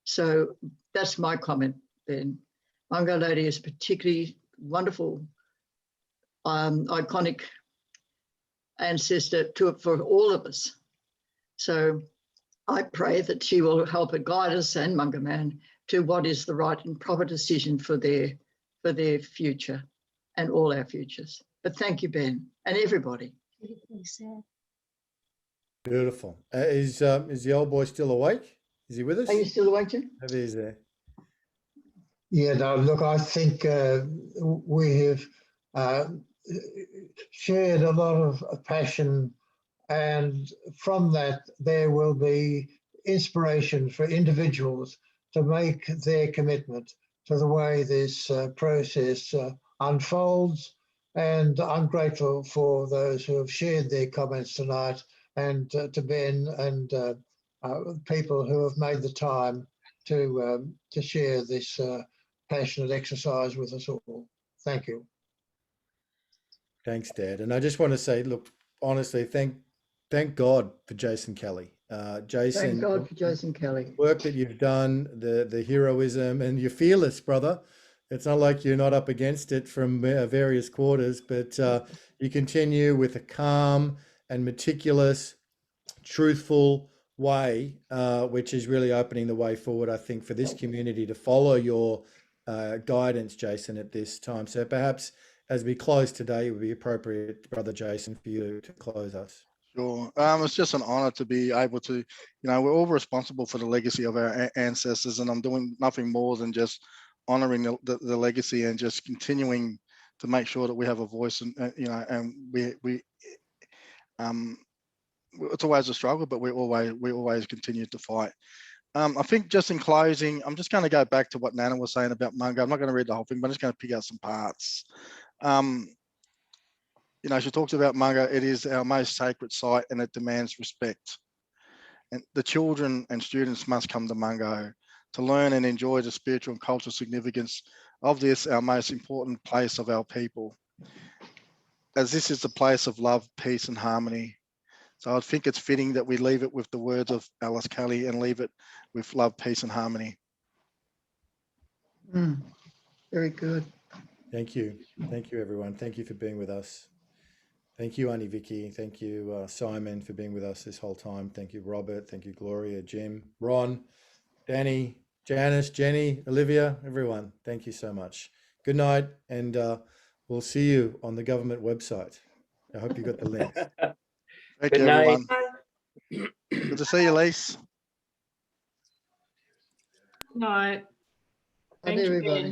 So that's my comment, Ben. Mungo Lady is particularly wonderful, iconic ancestor for all of us. So I pray that she will help guide us and Mungo Man to what is the right and proper decision for their future and all our futures. But thank you, Ben, and everybody. Beautiful. Is the old boy still awake? Is he with us? Are you still awake, Jim? Maybe he's there. Yeah, no, look, I think we have shared a lot of passion, and from that there will be inspiration for individuals to make their commitment to the way this process unfolds. And I'm grateful for those who have shared their comments tonight, and to Ben and people who have made the time to share this passionate exercise with us all. Thank you. Thanks, Dad. And I just want to say, look, honestly, thank God for Jason Kelly. Jason, thank God for Jason Kelly. Work that you've done, the heroism, and you're fearless, brother. It's not like you're not up against it from various quarters, but you continue with a calm and meticulous, truthful way, which is really opening the way forward, I think, for this community to follow your guidance, Jason, at this time. So perhaps as we close today, it would be appropriate, Brother Jason, for you to close us. Sure. It's just an honor to be able to, we're all responsible for the legacy of our ancestors, and I'm doing nothing more than just honoring the legacy and just continuing to make sure that we have a voice, and and we it's always a struggle, but we always continue to fight. I think just in closing, I'm just going to go back to what Nana was saying about Mungo. I'm not going to read the whole thing, but I'm just going to pick out some parts. She talks about Mungo. It is our most sacred site, and it demands respect. And the children and students must come to Mungo to learn and enjoy the spiritual and cultural significance of this, our most important place of our people, as this is the place of love, peace, and harmony. So I think it's fitting that we leave it with the words of Alice Kelly and leave it with love, peace, and harmony. Very good. Thank you. Thank you, everyone. Thank you for being with us. Thank you, Auntie Vicky. Thank you, Simon, for being with us this whole time. Thank you, Robert. Thank you, Gloria, Jim, Ron, Danny, Janice, Jenny, Olivia, everyone. Thank you so much. Good night, and we'll see you on the government website. I hope you got the link. Thank you, everyone. Good to see you, Lise. Night. Bye, Thank you, everybody. Ben.